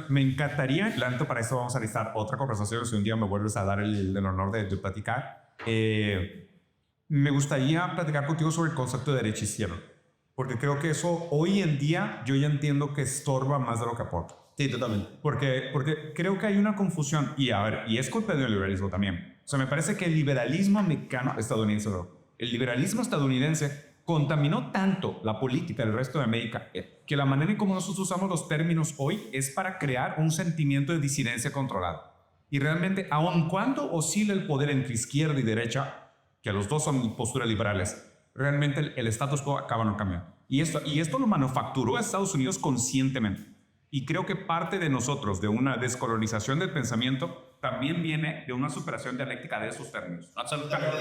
Me encantaría, Lanto, para eso vamos a listar otra conversación, si un día me vuelves a dar el honor de platicar. Me gustaría platicar contigo sobre el concepto de derecha y izquierda, porque creo que eso hoy en día yo ya entiendo que estorba más de lo que aporta. Sí, totalmente. Porque creo que hay una confusión, y a ver, y es culpa del liberalismo también. O sea, me parece que el liberalismo estadounidense, el liberalismo estadounidense contaminó tanto la política del resto de América que la manera en cómo nosotros usamos los términos hoy es para crear un sentimiento de disidencia controlada. Y realmente, aun cuando oscila el poder entre izquierda y derecha, que los dos son posturas liberales, realmente el status quo acaba no cambiando. Y esto lo manufacturó a Estados Unidos conscientemente. Y creo que parte de nosotros, de una descolonización del pensamiento, también viene de una superación dialéctica de esos términos. Absolutamente.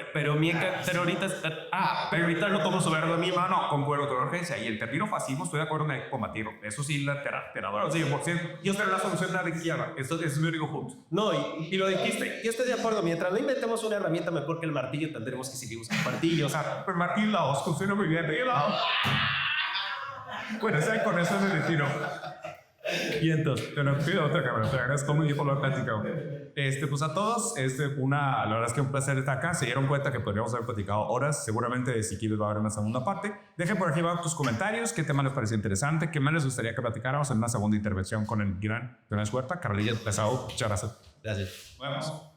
Pero ahorita lo tomo sobre a mi mano. Concuerdo con la urgencia. Y el término fascismo estoy de acuerdo en combatirlo. Eso sí, la terapia. Sí, por cierto, yo soy la solución de la izquierda. Eso es mi único punto. No, y lo dijiste. Yo estoy de acuerdo. Mientras no inventemos una herramienta mejor que el martillo, tendremos que seguir usando martillos. Pero Martín Laos funciona muy bien. Bueno, con eso me retiro. Y entonces, te lo pido otra cámara, te agradezco muy por la plática. Pues a todos, la verdad es que un placer estar acá. Se dieron cuenta que podríamos haber platicado horas. Seguramente, si quieres, va a haber una segunda parte. Dejen por aquí abajo tus comentarios. ¿Qué tema les pareció interesante? ¿Qué más les gustaría que platicáramos en una segunda intervención con el gran Jonas Huerta? Carolina Pesado, muchas gracias. Gracias. Nos vemos.